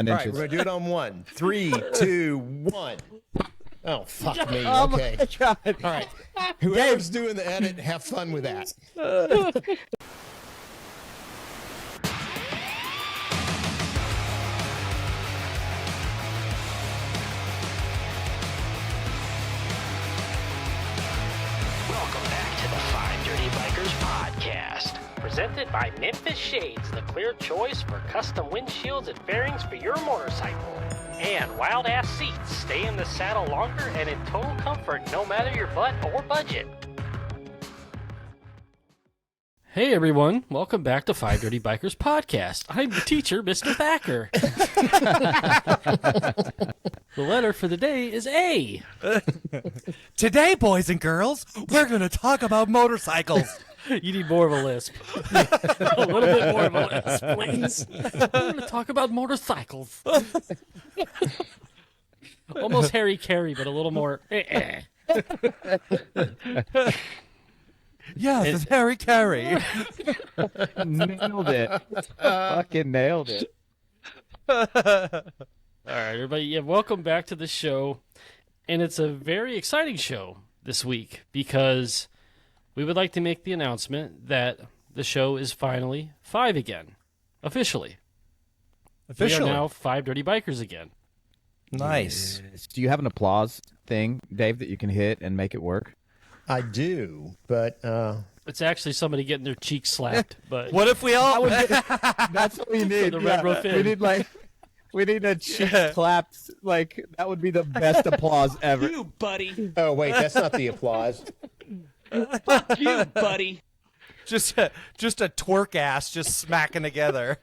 All right, we're going to do it on 1. 3, 2, 1. Oh, fuck me. Okay. My God. All right. Whoever's doing the edit, have fun with that. Welcome back to the Five Dirty Bikers podcast. Presented by Memphis Shades, the clear choice for custom windshields and fairings for your motorcycle. And Wild Ass Seats, stay in the saddle longer and in total comfort no matter your butt or budget. Hey everyone, welcome back to Five Dirty Bikers podcast. I'm the teacher, Mr. Thacker. The letter for the day is A. Today, boys and girls, we're going to talk about motorcycles. You need more of a lisp. A little bit more of a lisp, please. We're going to talk about motorcycles. Almost Harry Carey, but a little more. Yes, it's Harry Carey. Nailed it. Fucking nailed it. All right, everybody. Yeah, welcome back to the show. And it's a very exciting show this week because we would like to make the announcement that the show is finally 5 again. Officially. We are now 5 Dirty Bikers again. Nice. Yes. Do you have an applause thing, Dave, that you can hit and make it work? I do, but It's actually somebody getting their cheeks slapped. But What if we all... That's what we need. the Red Roof Inn. We need a cheek clap. Like, that would be the best applause ever. You, buddy. oh wait, that's not the applause. Fuck you, buddy. just a twerk ass just smacking together.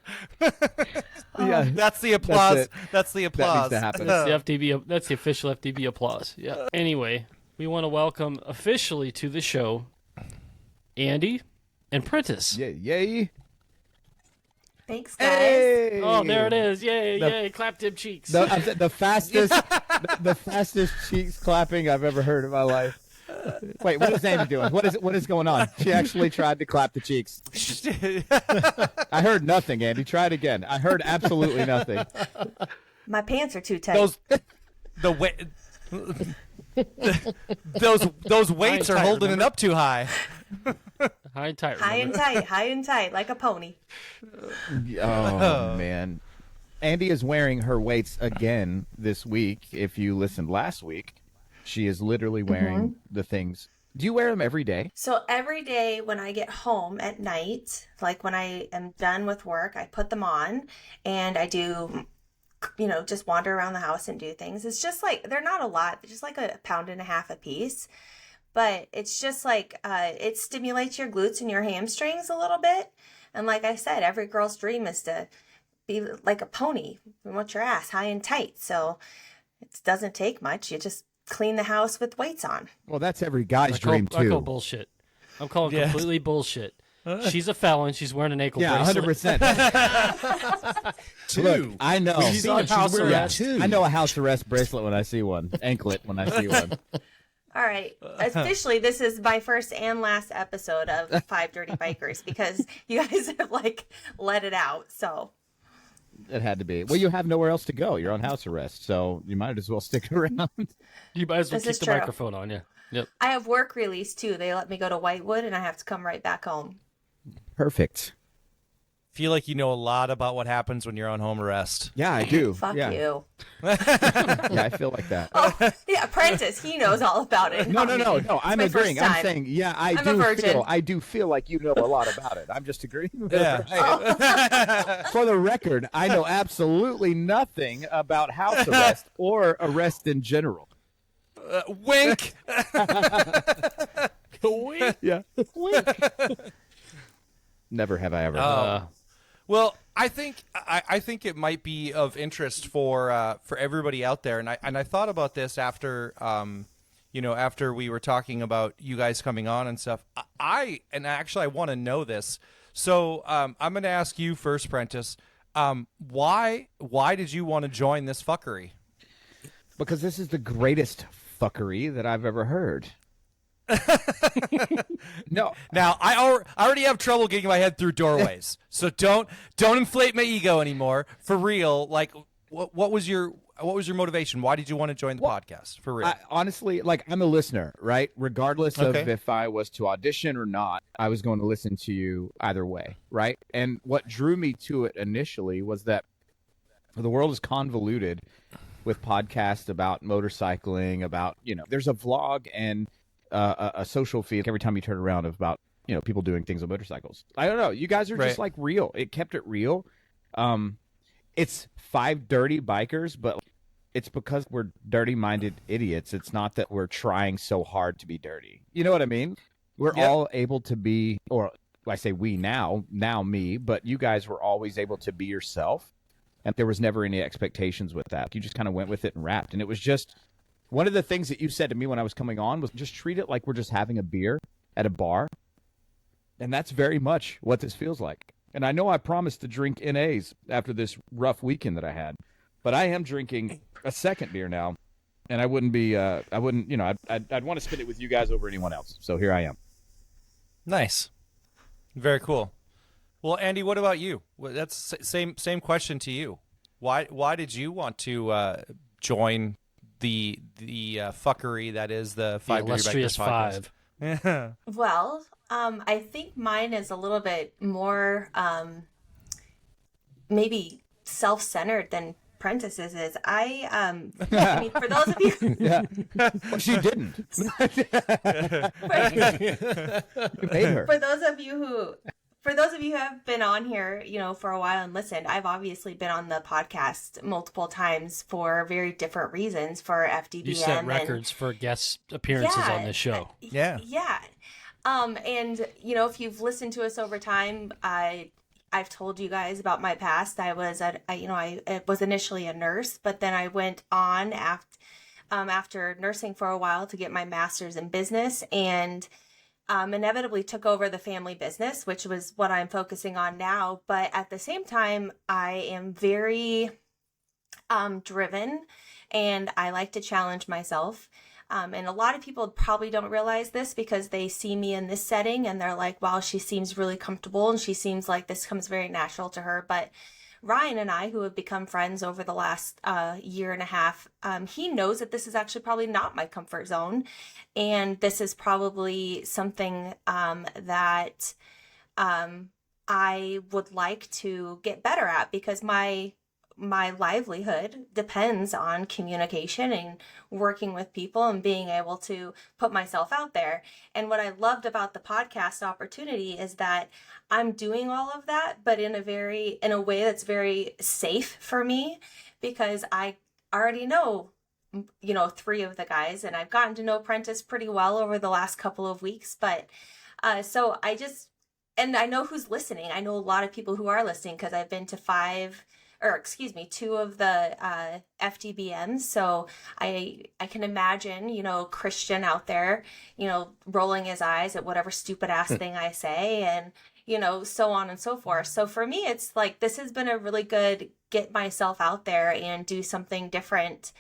Yeah, That's the applause. it. That's the that applause. needs to happen. That's the FDB. That's the official FDB applause. Yeah. Anyway, we want to welcome officially to the show Andi and Prentice. Yay. Thanks, guys. Hey! Oh, there it is! Yay! The- Yay! Clap them cheeks. The fastest, the fastest cheeks clapping I've ever heard in my life. Wait, what is Amy doing? What is going on? She actually tried to clap the cheeks. I heard nothing, Andy. Try it again. I heard absolutely nothing. My pants are too tight. Those weights are tight, holding remember? it up too high. High and tight. high and remember? tight, high and tight, like a pony. Oh man, Andy is wearing her weights again this week. If you listened last week, she is literally wearing the things. Do you wear them every day? So every day when I get home at night, like when I am done with work, I put them on and I do, just wander around the house and do things. It's just like, they're not a lot, they're just like 1.5 pounds a piece. But it's just like, it stimulates your glutes and your hamstrings a little bit. And like I said, every girl's dream is to be like a pony. You want your ass high and tight. So it doesn't take much. You just clean the house with weights on. Well, that's every guy's I call dream bullshit. I'm calling Yes. completely bullshit. She's a felon. She's wearing an ankle Yeah, bracelet. 100%. Two. Look, I know. We've seen it. She's wearing two. I know a house arrest bracelet when I see one. Anklet when I see one. All right. Officially, this is my first and last episode of Five Dirty Bikers because you guys have let it out. So It had to be. Well, you have nowhere else to go. You're on house arrest, so you might as well stick around. You might as well This keep is the true. microphone on you. Yep. I have work release too. They let me go to Whitewood and I have to come right back home. Perfect. Feel like you know a lot about what happens when you're on home arrest. Yeah, I do. Fuck yeah. you. Yeah, I feel like that. Oh, yeah, Apprentice. He knows all about it. No. not me. I'm my agreeing. first I'm time. saying, yeah, I'm a virgin. I do feel like you know a lot about it. I'm just agreeing. with Yeah. it. For the record, I know absolutely nothing about house arrest or arrest in general. Wink. Yeah. Never have I ever. Well, I think it might be of interest for everybody out there, and I thought about this after after we were talking about you guys coming on and stuff. I want to know this. So I'm going to ask you first, Prentice. Why did you want to join this fuckery? Because this is the greatest fuckery that I've ever heard. No. Now I already have trouble getting my head through doorways, so don't inflate my ego anymore. For real, like what was your motivation? Why did you want to join the podcast? For real? Honestly, like, I'm a listener, right? Regardless of Okay. if I was to audition or not, I was going to listen to you either way, right? And what drew me to it initially was that the world is convoluted with podcasts about motorcycling, about, there's a vlog and a social feed every time you turn around about, people doing things on motorcycles. I don't know. You guys are just like real. It kept it real. It's 5 dirty bikers, but it's because we're dirty-minded idiots. It's not that we're trying so hard to be dirty. You know what I mean? We're all able to be, or I say we now me, but you guys were always able to be yourself, and there was never any expectations with that. You just kind of went with it and rapped, and it was just one of the things that you said to me when I was coming on was just treat it like we're just having a beer at a bar, and that's very much what this feels like. And I know I promised to drink NAs after this rough weekend that I had, but I am drinking a second beer now, and I'd want to spend it with you guys over anyone else. So here I am. Nice. Very cool. Well, Andy, what about you? Well, that's same question to you. Why did you want to join the fuckery that is the Five Dirty illustrious Bikers podcast? five. Well, I think mine is a little bit more maybe self-centered than Prentice's is. I mean, for those of you, Yeah, well, she didn't. You made her. for those of you who have been on here, for a while and listened, I've obviously been on the podcast multiple times for very different reasons for FDBM. You set records for guest appearances on this show. Yeah. Yeah. And if you've listened to us over time, I've told you guys about my past. I was initially a nurse, but then I went on after nursing for a while to get my master's in business, and inevitably took over the family business, which was what I'm focusing on now. But at the same time, I am very driven, and I like to challenge myself. And a lot of people probably don't realize this because they see me in this setting and they're like, wow, she seems really comfortable and she seems like this comes very natural to her. But Ryan and I, who have become friends over the last year and a half, he knows that this is actually probably not my comfort zone. And this is probably something that I would like to get better at, because my livelihood depends on communication and working with people and being able to put myself out there. And what I loved about the podcast opportunity is that I'm doing all of that, but in a way that's very safe for me, because I already know 3 of the guys, and I've gotten to know Prentice pretty well over the last couple of weeks. But so and I know who's listening. I know a lot of people who are listening because I've been to 2 of the FDBMs. So I can imagine, Christian out there, rolling his eyes at whatever stupid ass thing I say, and, so on and so forth. So for me, it's like, this has been a really good get myself out there and do something different,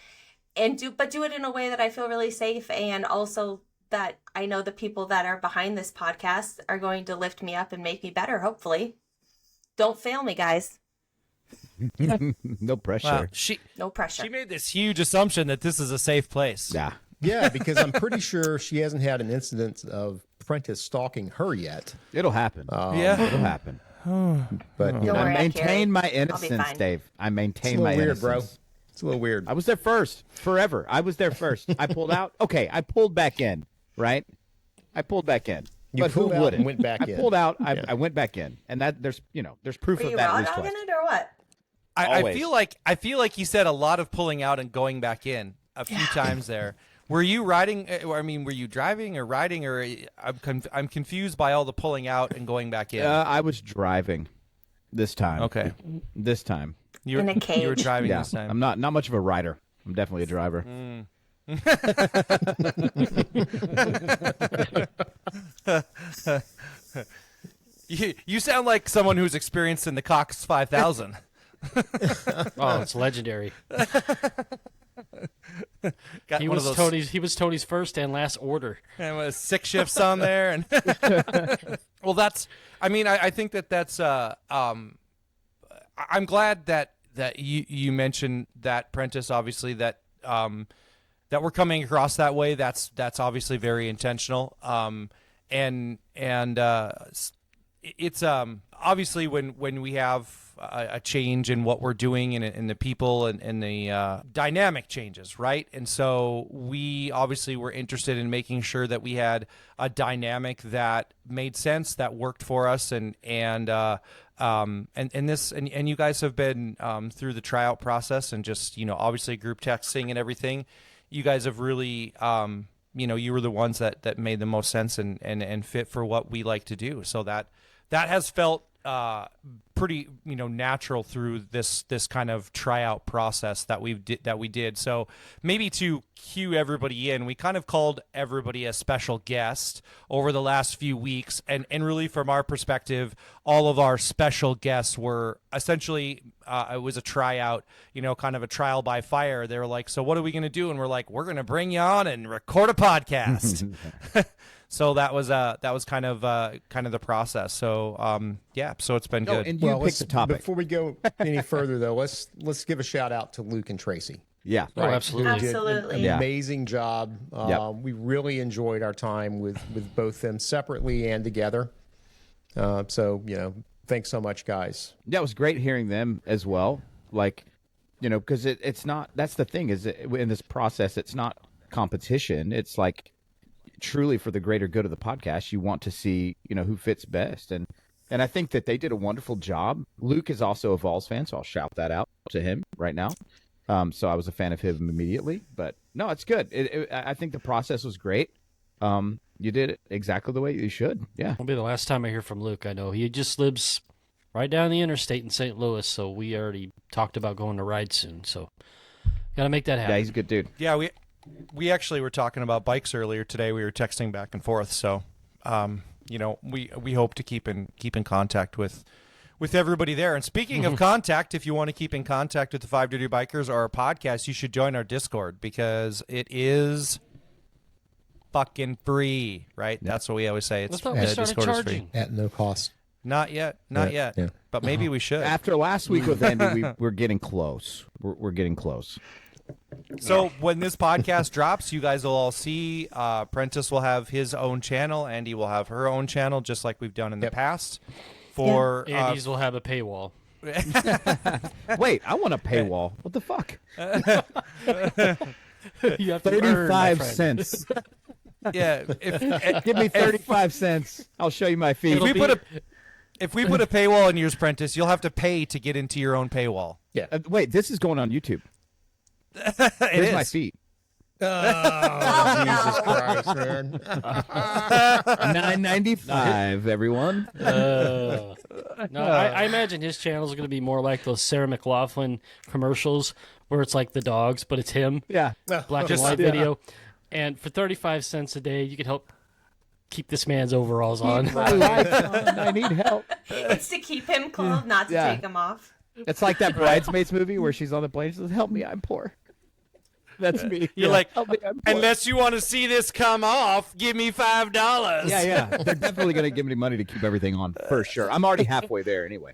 and do it in a way that I feel really safe, and also that I know the people that are behind this podcast are going to lift me up and make me better, hopefully. Don't fail me, guys. No pressure. Wow. No pressure. She made this huge assumption that this is a safe place. Yeah. Yeah, because I'm pretty sure she hasn't had an incident of Prentice stalking her yet. It'll happen. Yeah. It'll happen. But Don't worry, I maintain my I'll be innocence, fine. Dave. I it's maintain a my little weird, innocence. bro. It's a little weird. I was there first, forever. I was there first. I pulled out. Okay, I pulled back in, right? I pulled back in. You but who pulled out wouldn't? and went back I in. pulled out. Yeah. I went back in, and that there's proof Were of you that raw at least dogging twice. it or what? I Always. feel like you said a lot of pulling out and going back in a few times there. Were you riding? I mean, were you driving or riding? Or I'm confused by all the pulling out and going back in. I was driving this time. Okay, This time. you In a cage. You were driving Yeah, this time. I'm not much of a rider. I'm definitely a driver. You sound like someone who's experienced in the Cox 5000. Oh, it's legendary. Got He one was of those Tony's first and last order. and with 6 shifts on there, and well, that's. I mean, I think that's. I'm glad that that you mentioned that, Prentice, obviously that that we're coming across that way. That's obviously very intentional. It's obviously when we have a change in what we're doing and the people and the dynamic changes, right? And so we obviously were interested in making sure that we had a dynamic that made sense, that worked for us, and you guys have been through the tryout process and just obviously group texting and everything. You guys have really you were the ones that made the most sense and fit for what we like to do. So that has felt pretty natural through this kind of tryout process that we did. So maybe to cue everybody in, we kind of called everybody a special guest over the last few weeks, and really from our perspective, all of our special guests were essentially it was a tryout, kind of a trial by fire. They were like, so what are we going to do? And we're like, we're going to bring you on and record a podcast. So that was kind of the process. So so it's been good. And you picked the topic. Before we go any further, though, let's give a shout out to Luke and Tracy. Yeah. Oh, absolutely. Who did Absolutely. an amazing job. We really enjoyed our time with both them separately and together. So thanks so much, guys. Yeah, it was great hearing them as well. Like, because it's not. That's the thing is in this process, it's not competition. It's like truly for the greater good of the podcast. You want to see who fits best, and I think that they did a wonderful job. Luke is also a Vols fan, so I'll shout that out to him right now. So I was a fan of him immediately. But no, it's good. I think the process was great. You did it exactly the way you should. Yeah. It'll be the last time I hear from Luke. I know he just lives right down the interstate in St. Louis, so we already talked about going to ride soon. So got to make that happen. Yeah, he's a good dude. Yeah, we actually were talking about bikes earlier today. We were texting back and forth. So, we hope to keep in contact with everybody there. And speaking of contact, if you want to keep in contact with the 5 Dirty Bikers or our podcast, you should join our Discord because it is fucking free, right? That's what we always say. I It's thought we started Discord is free. charging. At no cost. Not yet. Yeah. But maybe we should. After last week with Andy, we're getting close. We're getting close. So when this podcast drops, you guys will all see Prentice will have his own channel. Andy will have her own channel, just like we've done in the past. For Andy's will have a paywall. Wait, I want a paywall. What the fuck? You have to earn, my 35 friend. cents. yeah, Give me 35 cents. I'll show you my feet. if we put a paywall in yours, Prentice, you'll have to pay to get into your own paywall. Yeah. Wait, this is going on YouTube. Here's my feet. Oh, Jesus Christ, man. $9.95, everyone. No, I imagine his channel is going to be more like those Sarah McLachlan commercials where it's like the dogs, but it's him. Yeah. Black and white video. And for 35 cents a day, you can help keep this man's overalls on. My life on. I need help. It's to keep him clothed, not to Yeah. take him off. It's like that Bridesmaids movie where she's on the plane. She says, "Help me, I'm poor." That's me. You're like, "Help me, I'm poor." unless you want to see this come off, give me $5. Yeah. They're definitely going to give me money to keep everything on for sure. I'm already halfway there anyway.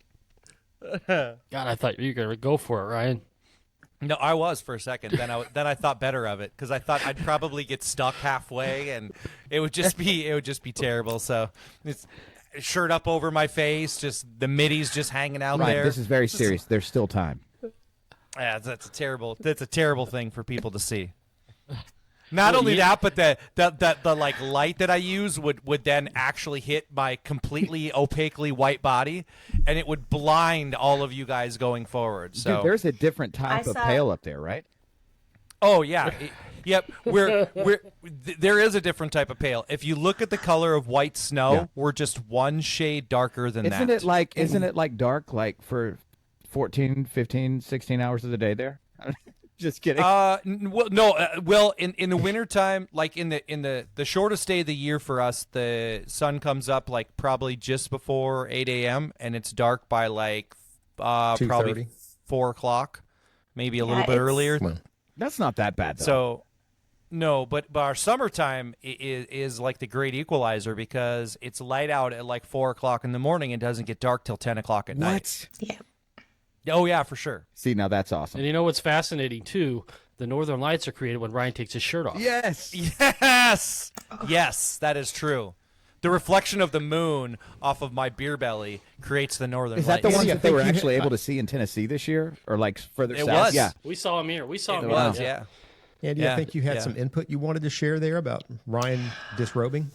God, I thought you were going to go for it, Ryan. No, I was for a second. Then I thought better of it because I thought I'd probably get stuck halfway and it would just be terrible. So it's shirt up over my face, just the middies just hanging out Right. there. This is very serious. There's still time. Yeah, that's a terrible thing for people to see. Not only that, but the like light that I use would then actually hit my completely opaquely white body, and it would blind all of you guys going forward. So Dude, there's a different type I of saw- pail up there, right? oh yeah, yep. There is a different type of pale. If you look at the color of white snow, Yeah. we're just one shade darker than that. Isn't it like dark like for 14, 15, 16 hours of the day there? Just kidding. Well, in the wintertime, like in the shortest day of the year for us, the sun comes up like probably just before 8 a.m. and it's dark by like probably 2:30. 4 o'clock, maybe a little Yeah, bit it's- earlier. Well, That's not that bad, though. So, no, but our summertime is like the great equalizer because it's light out at like 4 o'clock in the morning and doesn't get dark till 10 o'clock at night. Yeah. Oh yeah, for sure. See, now that's awesome. And you know what's fascinating too? The Northern Lights are created when Ryan takes his shirt off. Yes. Yes, that is true. The reflection of the moon off of my beer belly creates the northern Is that lights. the ones that they were actually able to see in Tennessee this year, or like further It south? was. Yeah. We saw him here. We saw him It here. was, yeah. Andy, Yeah, I think you had yeah. some input you wanted to share there about Ryan disrobing.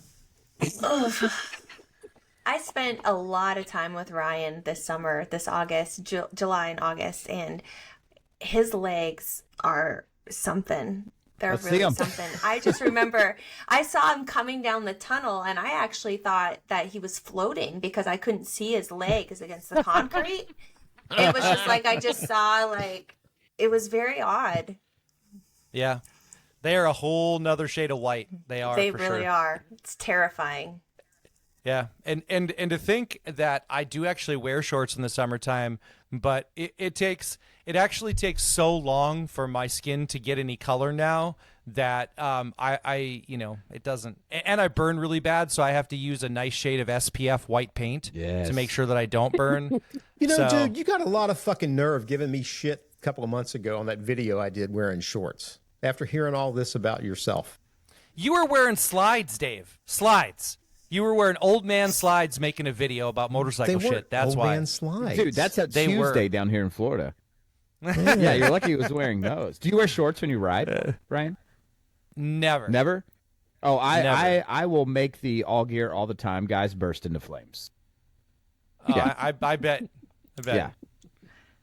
I spent a lot of time with Ryan this summer, this August, July and August, and his legs are something. They're Let's see really 'em. something. I just remember I saw him coming down the tunnel, and I actually thought that he was floating because I couldn't see his legs against the concrete. It was just like I just saw, like, it was very odd. Yeah. They are a whole nother shade of white. They are. They for really sure. are. It's terrifying. Yeah, and to think that I do actually wear shorts in the summertime, but it actually takes so long for my skin to get any color now that I it doesn't, and I burn really bad, so I have to use a nice shade of SPF white paint Yes. to make sure that I don't burn. You know, So- dude, you got a lot of fucking nerve giving me shit a couple of months ago on that video I did wearing shorts. After hearing all this about yourself, You were wearing slides, Dave. Slides. You were wearing old man slides making a video about motorcycle they were shit. That's old why. man slides, Dude, that's a They Tuesday were. down here in Florida. Yeah, you're lucky he was wearing those. Do you wear shorts when you ride, Ryan? Never. Never? Oh, Never. I will make the all gear all the time. Guys burst into flames. Oh, Yeah. I bet. I bet. Yeah.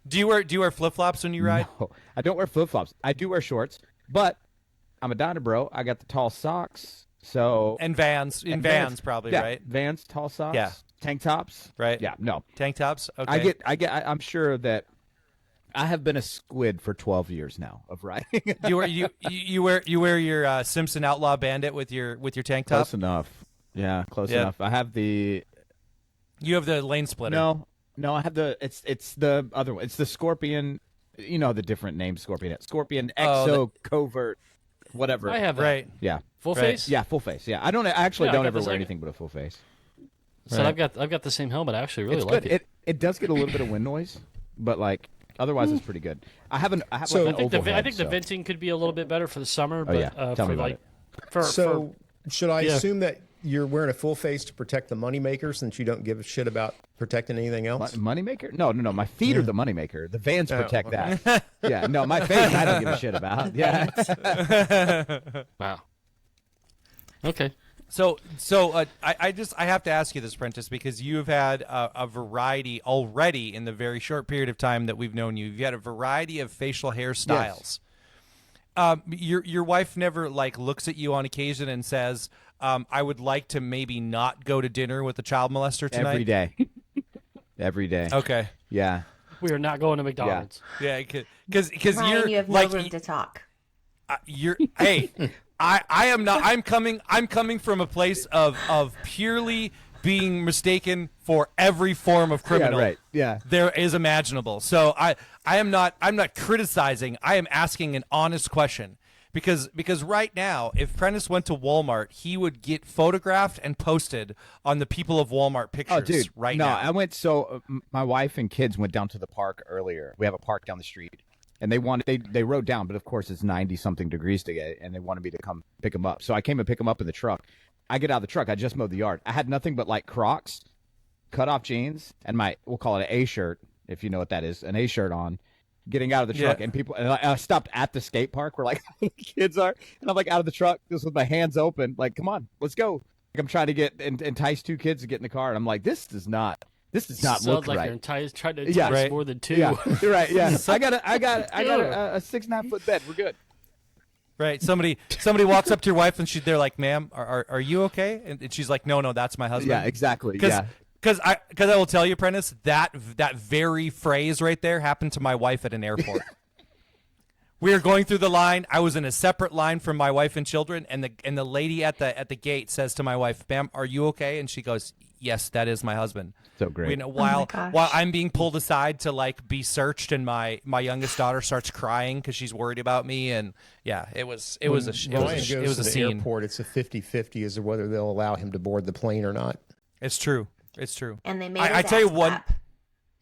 Do you wear flip flops when you ride? No, I don't wear flip flops. I do wear shorts, but I'm a Donna bro. I got the tall socks. So And Vans. In and Vans, probably, yeah, right? Vans, tall socks. Yeah. Tank tops. Right. Yeah. No. Tank tops. Okay. I'm sure that I have been a squid for 12 years now of riding. You wear your Simpson Outlaw Bandit with your tank top. Close enough. Yeah, close Yeah. enough. I have the You have the lane splitter. No, I have the it's the other one. It's the Scorpion. You know the different name Scorpion. Scorpion Oh, Exo Covert, whatever. I have that. Right. Yeah, Full Right. face. yeah, full face. Yeah, I actually Yeah, I don't got ever the wear same. anything but a full face. So I've got the same helmet. I actually really It's like good. it. It does get a little bit of wind noise, but like otherwise it's pretty good. I have So- like I an think oval I head, think the so- venting could be a little bit better for the summer. But yeah. Tell for me about like it. for so should I Yeah. assume that you're wearing a full face to protect the moneymaker since you don't give a shit about protecting anything else? Moneymaker? No. My feet are the moneymaker. The Vans protect okay. that. Yeah, no, my face I don't give a shit about. Yeah. wow. Okay. So I have to ask you this, Prentice, because you've had a variety already in the very short period of time that we've known you. You've had a variety of facial hairstyles. Your wife never like looks at you on occasion and says, "I would like to maybe not go to dinner with a child molester tonight." Every day. Every day. Okay. Yeah. We are not going to McDonald's. Yeah, because Ryan, you're you have no like room to talk. you're hey, I am not. I'm coming from a place of purely being mistaken for every form of criminal. right. Yeah. There is imaginable. So I'm not criticizing. I am asking an honest question. Because right now, if Prentice went to Walmart, he would get photographed and posted on the People of Walmart pictures Oh, dude. right no, now. I went. So my wife and kids went down to the park earlier. We have a park down the street, and they rode down, but of course it's 90-something degrees today, and they wanted me to come pick them up. So I came and pick them up in the truck. I get out of the truck. I just mowed the yard. I had nothing but like Crocs, cut off jeans, and we'll call it an A shirt, if you know what that is, an A shirt on. Getting out of the truck, Yeah. and people, and I stopped at the skate park where like the kids are, and I'm like out of the truck, just with my hands open, like, come on, let's go. Like I'm trying to entice two kids to get in the car, and I'm like, this does not Sounds look like right. you're trying to Yeah. entice Right. more than two. Yeah, you're right. Yeah, I got a 6.5 foot bed. We're good. Right. Somebody walks up to your wife and they're like, "Ma'am, are you okay?" And she's like, "No, that's my husband." Yeah, exactly. Because Yeah, I will tell you, Prentice, that very phrase right there happened to my wife at an airport. We were going through the line. I was in a separate line from my wife and children, and the lady at the gate says to my wife, "Ma'am, are you okay?" And she goes, "Yes, that is my husband." so great. You know, while gosh. I'm being pulled aside to like be searched, and my youngest daughter starts crying because she's worried about me, and yeah, it was a Ryan goes it was to a the scene. airport. It's a 50-50 as to whether they'll allow him to board the plane or not. It's true. It's true. And they made I his tell you ass one. clap.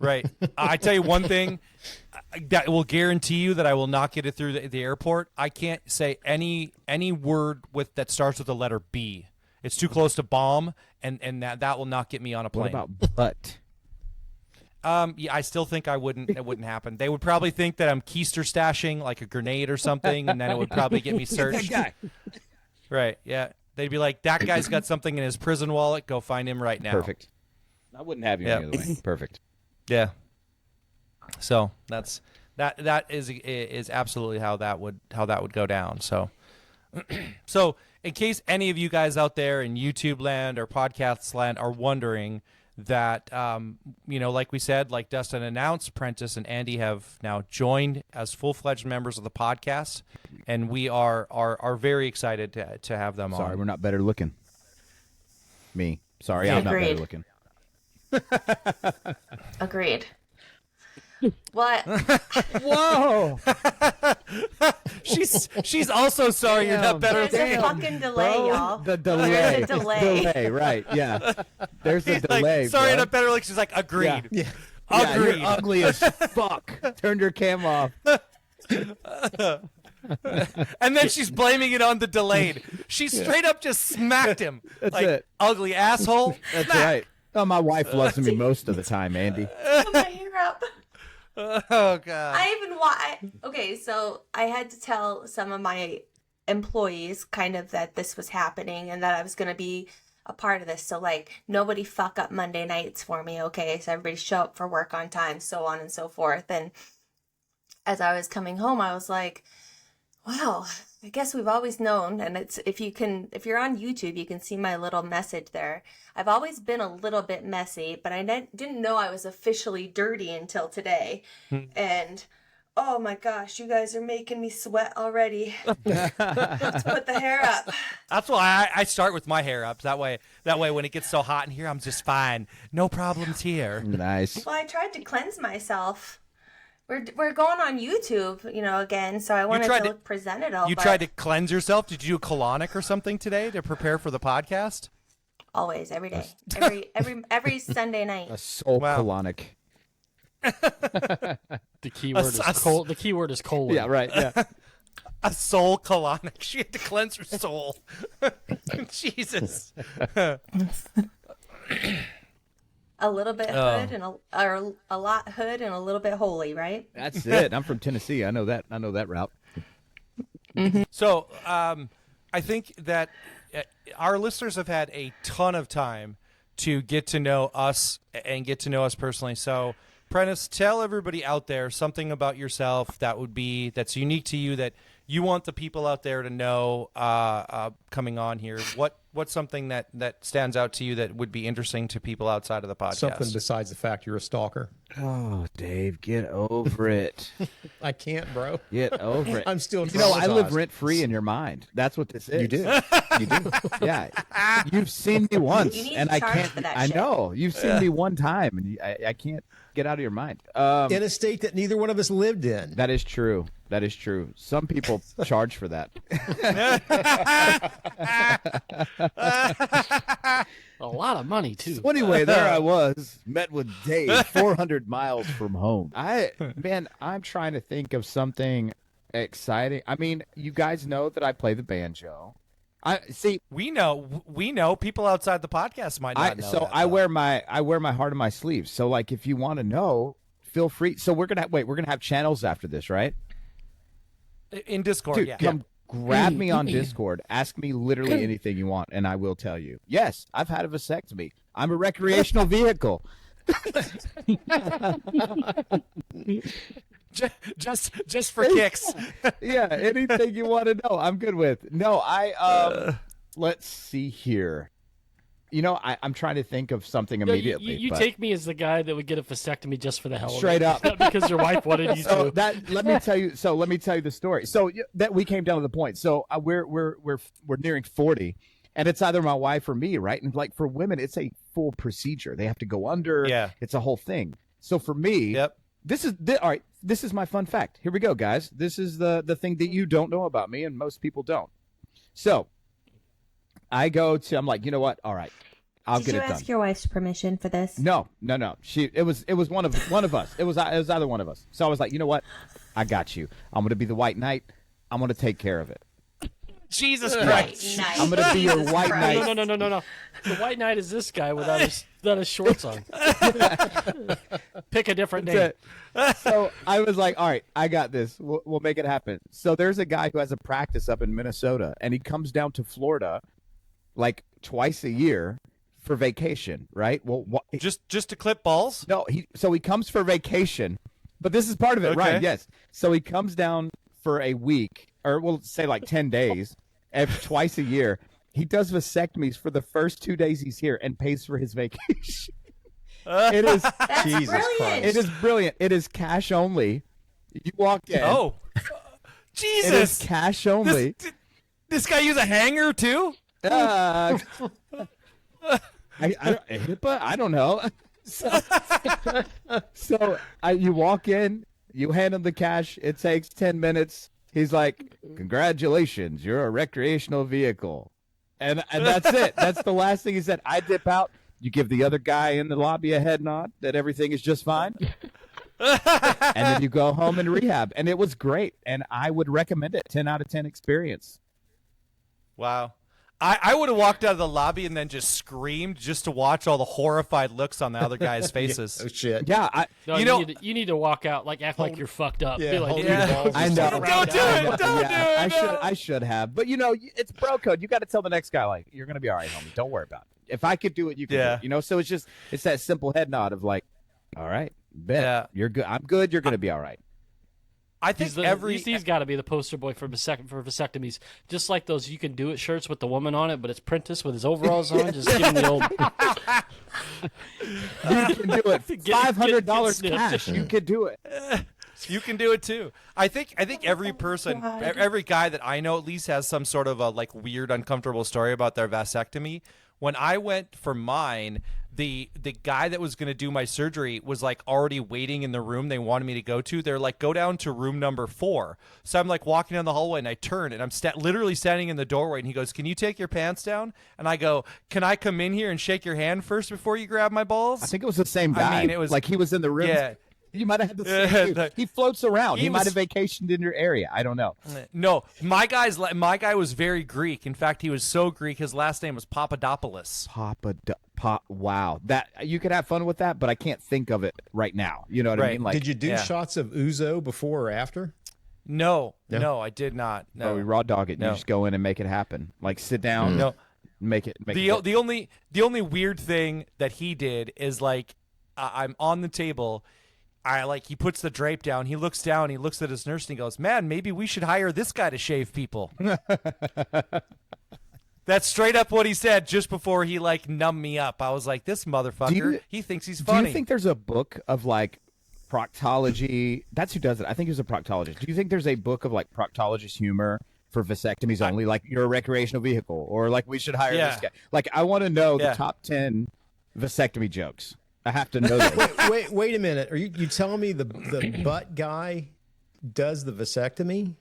Right. I tell you one thing that will guarantee you that I will not get it through the airport. I can't say any word that starts with the letter B. It's too close to bomb, and that will not get me on a plane. What about butt? Yeah, I still think it wouldn't happen. They would probably think that I'm keister stashing like a grenade or something, and then it would probably get me searched. That guy. Right, yeah. They'd be like, that guy's got something in his prison wallet. Go find him right now. Perfect. I wouldn't have you any other way. Perfect. Yeah. So that is absolutely how that would go down. So so in case any of you guys out there in YouTube land or podcast land are wondering that like we said, like Dustin announced, Prentice and Andy have now joined as full-fledged members of the podcast, and we are very excited to have them on. Sorry, we're not better looking. Me. Sorry, I'm not better looking. Agreed. What? Whoa! She's also sorry you're not better. There's a fucking delay, y'all. The delay. There's a delay. Delay, right? Yeah. There's a He's delay. like, sorry, bro. you're not better. Like she's like, agreed. Yeah. Agreed. You're ugly as fuck. Turned your cam off. And then she's blaming it on the delayed. She straight up just smacked him. That's like, it. ugly asshole. That's Smack. right. Oh, my wife loves me most of the time, Andy. Put my hair up. Oh god. Okay, so I had to tell some of my employees kind of that this was happening and that I was going to be a part of this. So like, nobody fuck up Monday nights for me, okay? So everybody show up for work on time, so on and so forth. And as I was coming home, I was like, wow, I guess we've always known. And it's if you're on YouTube, you can see my little message there. I've always been a little bit messy, but I didn't know I was officially dirty until today. And oh my gosh, you guys are making me sweat already. Let's put the hair up. That's why I start with my hair up. That way when it gets so hot in here, I'm just fine. No problems here. Nice. Well, I tried to cleanse myself. We're going on YouTube, again, so I wanted to look presentable. You tried to cleanse yourself? Did you do a colonic or something today to prepare for the podcast? Always, every day, every Sunday night. A soul colonic. The keyword is colon. Yeah, right. Yeah. A soul colonic. She had to cleanse her soul. Jesus. A little bit hood or a lot hood and a little bit holy, right? That's it. I'm from Tennessee. I know that route. So I think that our listeners have had a ton of time to get to know us and get to know us personally. So, Prentice, tell everybody out there something about yourself that's unique to you, that you want the people out there to know coming on here. What's something that stands out to you that would be interesting to people outside of the podcast? Something besides the fact you're a stalker. Oh, Dave, get over it. I can't, bro. Get over it. I'm still I live traumatized. rent-free in your mind. That's what this is. You do. You do. Yeah. You've seen me once, You need and to I charge can't. for that I shit. know. You've seen me one time, and I can't get out of your mind. In a state that neither one of us lived in. That is true. That is true. Some people charge for that. A lot of money too. So anyway, there I was, met with Dave, 400 miles from home. I'm trying to think of something exciting. I mean, you guys know that I play the banjo. We know people outside the podcast might not know. So I wear my heart on my sleeve. So like, if you want to know, feel free. So we're gonna have channels after this, right? In Discord, Dude, yeah. come grab me on Discord. Ask me literally anything you want, and I will tell you. Yes, I've had a vasectomy. I'm a recreational vehicle. just for kicks. Yeah, anything you want to know, I'm good with. No, let's see here. I'm trying to think of something immediately. You but take me as the guy that would get a vasectomy just for the hell of it. Straight up. Not because your wife wanted you So to. let me tell you the story. So that we came down to the point. So we're nearing 40, and it's either my wife or me, right? And like for women, it's a full procedure. They have to go under. Yeah. It's a whole thing. So for me, Yep. all right. This is my fun fact. Here we go, guys. This is the thing that you don't know about me, and most people don't. So I'm like, you know what? All right. I'll Did get you it done. ask your wife's permission for this? No. It was one of us. It was either one of us. So I was like, you know what? I got you. I'm gonna be the white knight. I'm gonna take care of it. Jesus White Christ. knight. I'm gonna be your Jesus white Christ. knight. No. The white knight is this guy without his shorts on. Pick a different name. So I was like, all right, I got this. We'll make it happen. So there's a guy who has a practice up in Minnesota, and he comes down to Florida like twice a year for vacation, right? Well, Just to clip balls? no, he comes for vacation, but this is part of it, Okay. right? Yes. So he comes down for a week, or we'll say like 10 days, twice a year. He does vasectomies for the first 2 days he's here and pays for his vacation. It is That's Jesus brilliant. Christ. it is brilliant. It is cash only. You walk in. Oh. It is Jesus. cash only. This guy use a hanger too? I HIPAA? I don't know. So you walk in, you hand him the cash. It takes 10 minutes. He's like, "Congratulations, you're a recreational vehicle," and that's it. That's the last thing he said. I dip out. You give the other guy in the lobby a head nod that everything is just fine, and then you go home and rehab. And it was great, and I would recommend it. 10 out of 10 experience. Wow. I would have walked out of the lobby and then just screamed just to watch all the horrified looks on the other guys' faces. Oh shit. Yeah, No, you need to walk out, like act like you're fucked up. Yeah, Be like, hold dude, your balls I and know. turn Don't around. do it. Don't do it. I should have. But it's bro code. You got to tell the next guy, like, you're gonna be all right, homie. Don't worry about it. If I could do it, you can. Yeah. Do it, So it's that simple head nod of like, all right, bet Yeah. you're good. I'm good. You're gonna be all right. I think he's got to be the poster boy for vasectomies. Just like those "You Can Do It" shirts with the woman on it, but it's Prentice with his overalls on. Just give him the old. You can do it. $500 get cash. You can do it. you can do it too. I think every person, God. every guy that I know at least has some sort of a like weird, uncomfortable story about their vasectomy. When I went for mine, the guy that was going to do my surgery was like already waiting in the room they wanted me to go to. They're like, go down to room number 4. So I'm like walking down the hallway and I turn and I'm literally standing in the doorway and he goes, "Can you take your pants down?" And I go, "Can I come in here and shake your hand first before you grab my balls?" I think it was the same guy. I mean, it was like he was in the room. Yeah. You might have had the same dude. He floats around. He might was- have vacationed in your area. I don't know. No, my guy was very Greek. In fact, he was so Greek his last name was Papadopoulos. Wow. That you could have fun with that, but I can't think of it right now. You know what I Right. mean? Like, Did you do yeah. shots of Ouzo before or after? No, I did not. No, we raw dog it. No. You just go in and make it happen. Like sit down. No. Make it. The only weird thing that he did is like I'm on the table. He puts the drape down. He looks down. He looks at his nurse and he goes, "Man, maybe we should hire this guy to shave people." That's straight up what he said just before he like numbed me up. I was like, this motherfucker, he thinks he's funny. Do you think there's a book of like proctology? That's who does it. I think he's a proctologist. Do you think there's a book of like proctologist humor for vasectomies only? Like you're a recreational vehicle, or like we should hire this guy. Like I want to know the top 10 vasectomy jokes. I have to know that. Wait a minute. Are you telling me the butt guy does the vasectomy?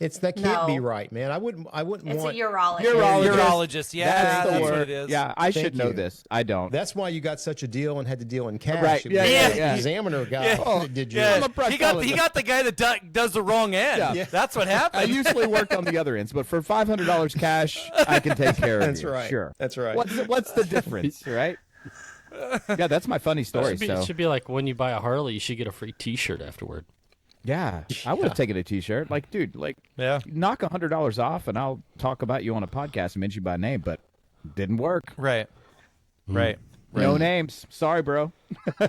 That can't be No. right, man. I wouldn't It's want a urologist. Urologist. Yeah, That's the what word. it is. Yeah, I Thank should know you. this. I don't. That's why you got such a deal and had to deal in cash. Right. It Yeah, was yeah, the yeah. examiner guy that did your Yeah, I'm a proctologist. he got the guy that does the wrong end. Yeah. That's what I happened. usually work on the other ends, but for $500 cash, I can take care of That's you. right. Sure. That's right. What's the difference, right? Yeah, that's my funny story. It should be like when you buy a Harley, you should get a free T-shirt afterward. Yeah, I would have taken a T-shirt. Like, dude, Yeah. knock $100 off, and I'll talk about you on a podcast and mention you by name. But didn't work. Right. Right. No names. Sorry, bro. So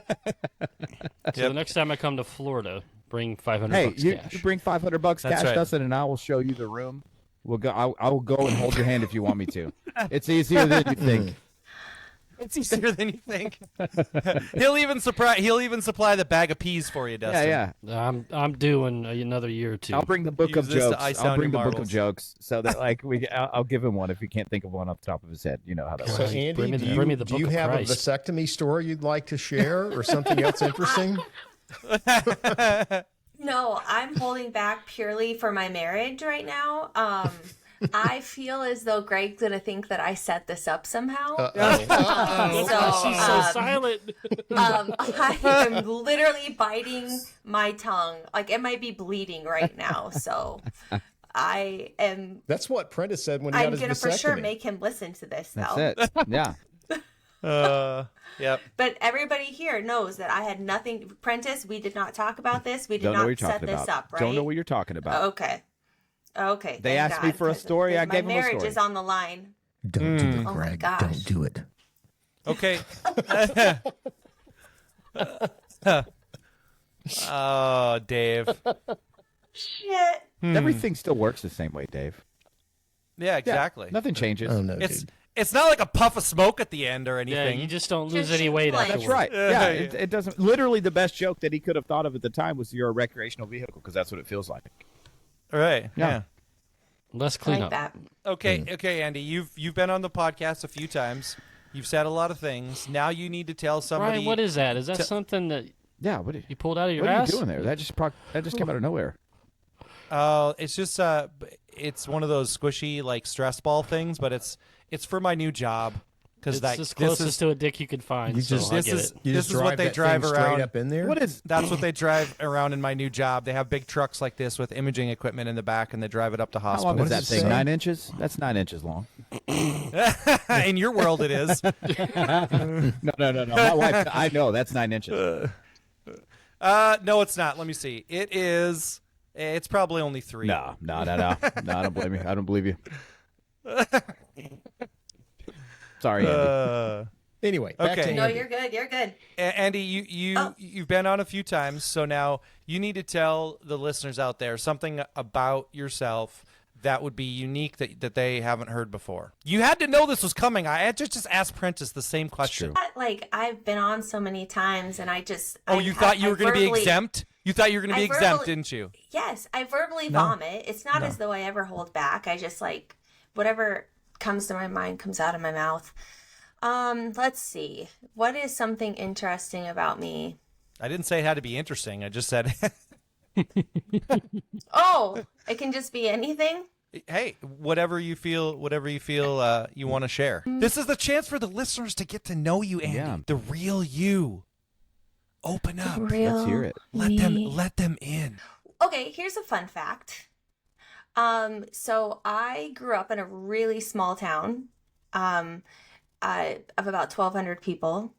the next time I come to Florida, bring $500 Hey, you cash. bring $500 That's cash, right. Dustin, and I will show you the room. We'll go. I will go and hold your hand if you want me to. It's easier than you think. It's easier than you think. He'll even supply the bag of peas for you, Dustin. Yeah. I'm doing another year or two. I'll bring the book Use of this to jokes. ice I'll down bring the your book of marbles. jokes so that I'll give him one if he can't think of one off the top of his head. You know how that So, works. Andy, Bring me do the you book of have Christ. a vasectomy story you'd like to share or something else interesting? No, I'm holding back purely for my marriage right now. I feel as though Greg's gonna think that I set this up somehow. She's so silent. I am literally biting my tongue. Like it might be bleeding right now. So I am. That's what Prentice said when he got I'm his gonna for vasectomy. sure make him listen to this though. That's it. Yeah. Yep. But everybody here knows that I had nothing. Prentice, we did not talk about this. We did Don't know what you're not set talking this about. up, right? Don't know what you're talking about. Okay. Okay. They thank asked me God, for a 'cause story, I gave them a My marriage story. is on the line. Don't do it, Oh my Greg. gosh. Don't do it. Okay. Oh, Dave. Shit. Everything still works the same way, Dave. Yeah, exactly. Nothing changes. Oh no, It's dude. it's not like a puff of smoke at the end or Yeah, anything. you just don't lose Just any weight like- afterwards. That's right. Yeah, Yeah, yeah. it doesn't. Literally, the best joke that he could have thought of at the time was, "You're a recreational vehicle," because that's what it feels like. Right. Yeah. Less I like cleanup. that. Okay, Andy. You've been on the podcast a few times. You've said a lot of things. Now you need to tell somebody. Ryan, what is that? Is that something that Yeah. What are you pulled out of your you ass? doing there? That just came out of nowhere. It's just it's one of those squishy like stress ball things, but it's for my new job because It's that as closest to a dick you could find. You so just- I this get is it. You this just is what drive they that drive thing around. straight up in there. What is? That's what they drive around in my new job. They have big trucks like this with imaging equipment in the back, and they drive it up to How long hospitals. is that does it thing? say? 9 inches? That's 9 inches long. In your world, it is. No. My wife, I know that's 9 inches. No, it's not. Let me see. It is. It's probably only 3. No. I don't blame you. I don't believe you. Sorry, Andy. Anyway, back Okay. to No, Andy. you're good. You're good. Andy, Oh. you've been on a few times, so now you need to tell the listeners out there something about yourself that would be unique that they haven't heard before. You had to know this was coming. I had to just ask Prentice the same question. Like I've been on so many times, and I just. Oh, you thought you were going to be verbally- exempt? You thought you were going to be I exempt, verbally- didn't you? Yes, I verbally vomit. It's not as though I ever hold back. I just like whatever comes to my mind comes out of my mouth. Let's see. What is something interesting about me? I didn't say it had to be interesting. I just said, Oh, it can just be anything. hey, whatever you feel you want to share. This is the chance for the listeners to get to know you, Andy. Yeah. The real you. Open up. Real Let's hear it. Let them in. Okay, here's a fun fact. So I grew up in a really small town, of about 1,200 people,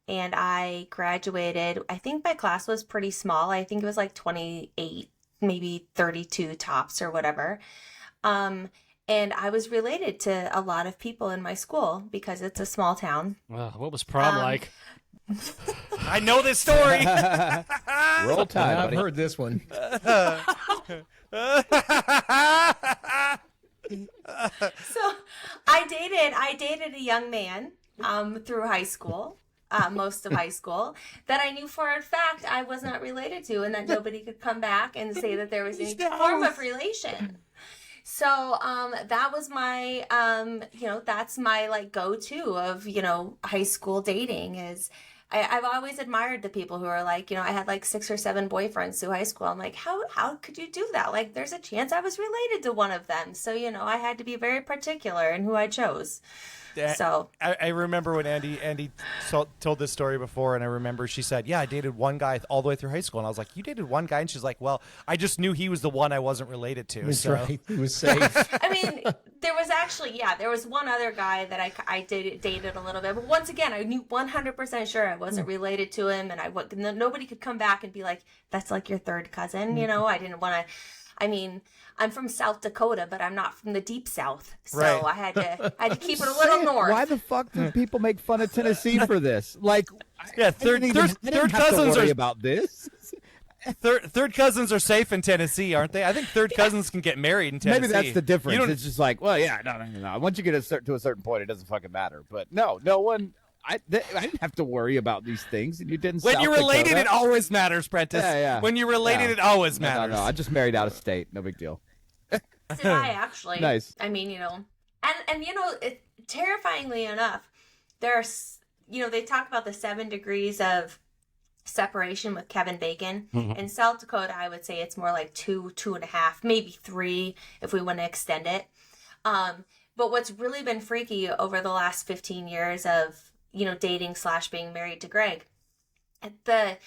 and I graduated. I think my class was pretty small. I think it was like 28, maybe 32 tops or whatever. And I was related to a lot of people in my school because it's a small town. Wow, what was prom like? I know this story. Roll Tide, I've buddy. heard this one. So I dated a young man through high school, most of high school, that I knew for a fact I was not related to, and that nobody could come back and say that there was any form of relation. So that was my that's my like go-to of high school dating is. I've always admired the people who are like, I had like 6 or 7 boyfriends through high school. I'm like, how could you do that? Like, there's a chance I was related to one of them. So, I had to be very particular in who I chose. So I remember when Andy told this story before, and I remember she said, "Yeah, I dated one guy all the way through high school," and I was like, "You dated one guy?" And she's like, "Well, I just knew he was the one I wasn't related to." That's So. right. He was safe. I mean, there was actually, there was one other guy that I dated a little bit. But once again, I knew 100% sure I wasn't related to him. And nobody could come back and be like, that's like your third cousin. I didn't want to, I mean, I'm from South Dakota, but I'm not from the deep South. So Right. I had to keep it a little north. Why the fuck do people make fun of Tennessee for this? Like, Yeah, third third cousins worry are about this. third cousins are safe in Tennessee, aren't they? I think third cousins can get married in Tennessee. Maybe that's the difference. You don't- It's just like, well, yeah, no. Once you get to a certain point, it doesn't fucking matter. But no one. I didn't have to worry about these things, and you didn't. when South you're related, Dakota. it always matters, Prentice. Yeah. When you're related, Yeah. it always No, matters. I just married out of state. No big deal. Did I actually? Nice. I mean, and terrifyingly enough, there's, they talk about the 7 degrees of separation with Kevin Bacon. In South Dakota, I would say it's more like 2.5, maybe 3 if we want to extend it. But what's really been freaky over the last 15 years of, dating / being married to Greg, the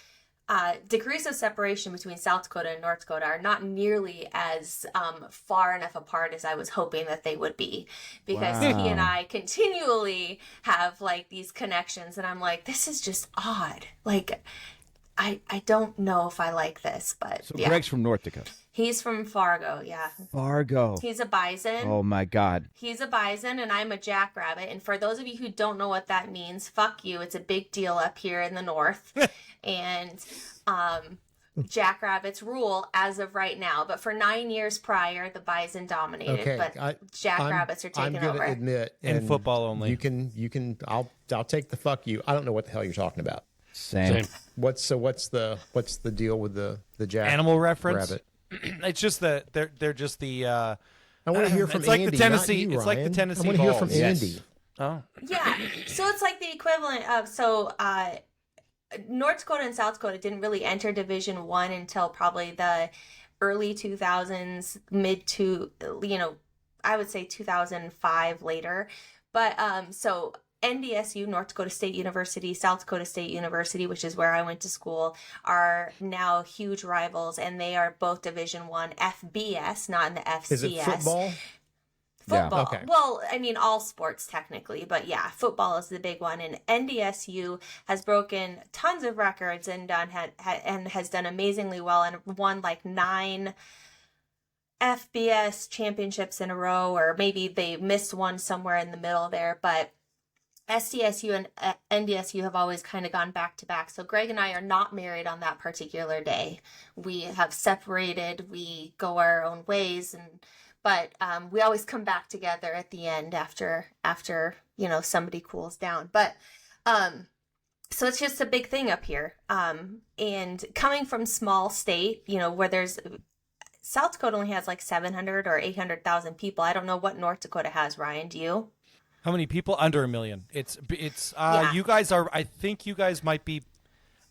degrees of separation between South Dakota and North Dakota are not nearly as far enough apart as I was hoping that they would be, because he and I continually have like these connections, and I'm like, this is just odd. Like, I don't know if I like this, but So Greg's from North Dakota. He's from Fargo, yeah. Fargo. He's a bison. Oh my God. He's a bison, and I'm a jackrabbit. And for those of you who don't know what that means, fuck you. It's a big deal up here in the north. And jackrabbits rule as of right now. But for 9 years prior, the bison dominated. Okay, but jackrabbits are taking I'm over. gonna admit, In and football only. You can. I'll take the fuck you. I don't know what the hell you're talking about. Same. What's the deal with the jack Animal reference. rabbit? It's just that they're just the. I want to hear from It's like the Andy, Tennessee- not you, it's like the Ryan. Tennessee I want to hear from Vols. Yes. Andy. Oh. Yeah. So it's like the equivalent of North Dakota and South Dakota didn't really enter Division One until probably the early 2000s, I would say 2005 later. But so NDSU, North Dakota State University, South Dakota State University, which is where I went to school, are now huge rivals, and they are both Division One FBS, not in the FCS. Is it football? Football. Yeah, okay. Well, I mean, all sports technically, but yeah, football is the big one. And NDSU has broken tons of records and has done amazingly well, and won like 9 FBS championships in a row, or maybe they missed one somewhere in the middle there. But SDSU and NDSU have always kind of gone back to back. So Greg and I are not married on that particular day. We have separated. We go our own ways, but we always come back together at the end after somebody cools down. But so it's just a big thing up here. And coming from small state, where there's South Dakota only has like 700 or 800,000 people. I don't know what North Dakota has. Ryan, do you? How many people? Under 1 million. It's Yeah. You guys are. I think you guys might be.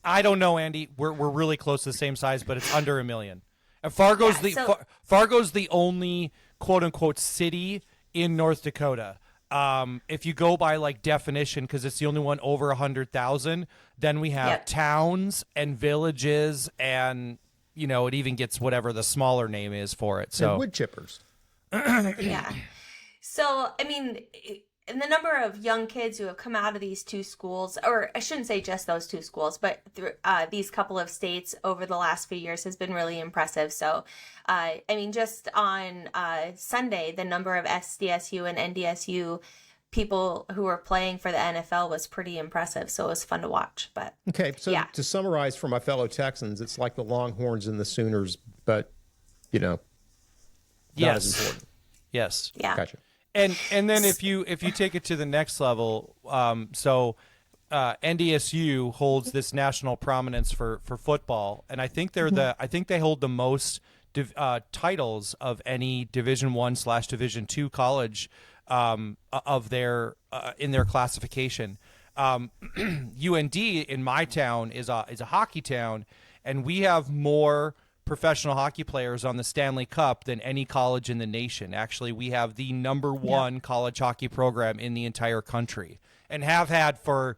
I don't know, Andy. We're really close to the same size, but it's under 1 million. And Fargo's Fargo's the only quote unquote city in North Dakota. If you go by like definition, because it's the only one over 100,000, then we have towns and villages, and it even gets whatever the smaller name is for it. So And wood chippers. Yeah. So, I mean, and the number of young kids who have come out of these two schools, or I shouldn't say just those two schools, but these couple of states over the last few years has been really impressive. So, I mean, just on Sunday, the number of SDSU and NDSU people who were playing for the NFL was pretty impressive. So it was fun to watch. But Okay, so yeah. to summarize for my fellow Texans, it's like the Longhorns and the Sooners, but not as important. Yes. Yeah. Gotcha. And then if you take it to the next level, NDSU holds this national prominence for football, and I think they hold the most titles of any Division I / Division II college of their in their classification. UND in my town is a hockey town, and we have more professional hockey players on the Stanley Cup than any college in the nation. Actually, we have the number one college hockey program in the entire country, and have had for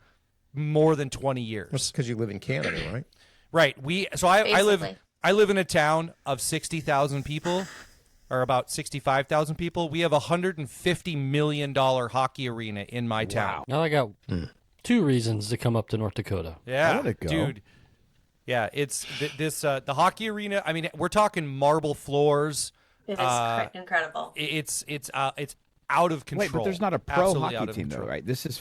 more than 20 years. That's because you live in Canada, right? Right. Basically. I live in a town of 60,000 people, or about 65,000 people. We have $150 million hockey arena in my town. Now I got 2 reasons to come up to North Dakota. Yeah, I wanna go. dude. Yeah, it's the hockey arena. I mean, we're talking marble floors. It is incredible. It's out of control. Wait, but there's not a pro Absolutely out hockey of team, though, control. right? This is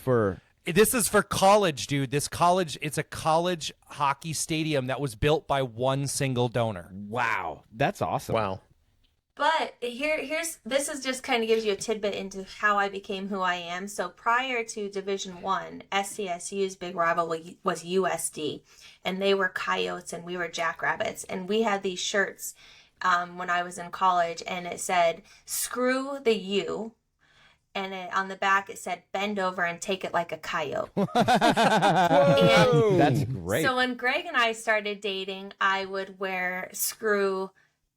for college, dude. It's a college hockey stadium that was built by one single donor. wow. That's awesome. Wow. But this is just kind of gives you a tidbit into how I became who I am. So prior to Division One, SCSU's big rival was USD, and they were Coyotes and we were Jackrabbits, and we had these shirts when I was in college, and it said "Screw the U," and on the back it said "Bend over and take it like a coyote." That's great. So when Greg and I started dating, I would wear "Screw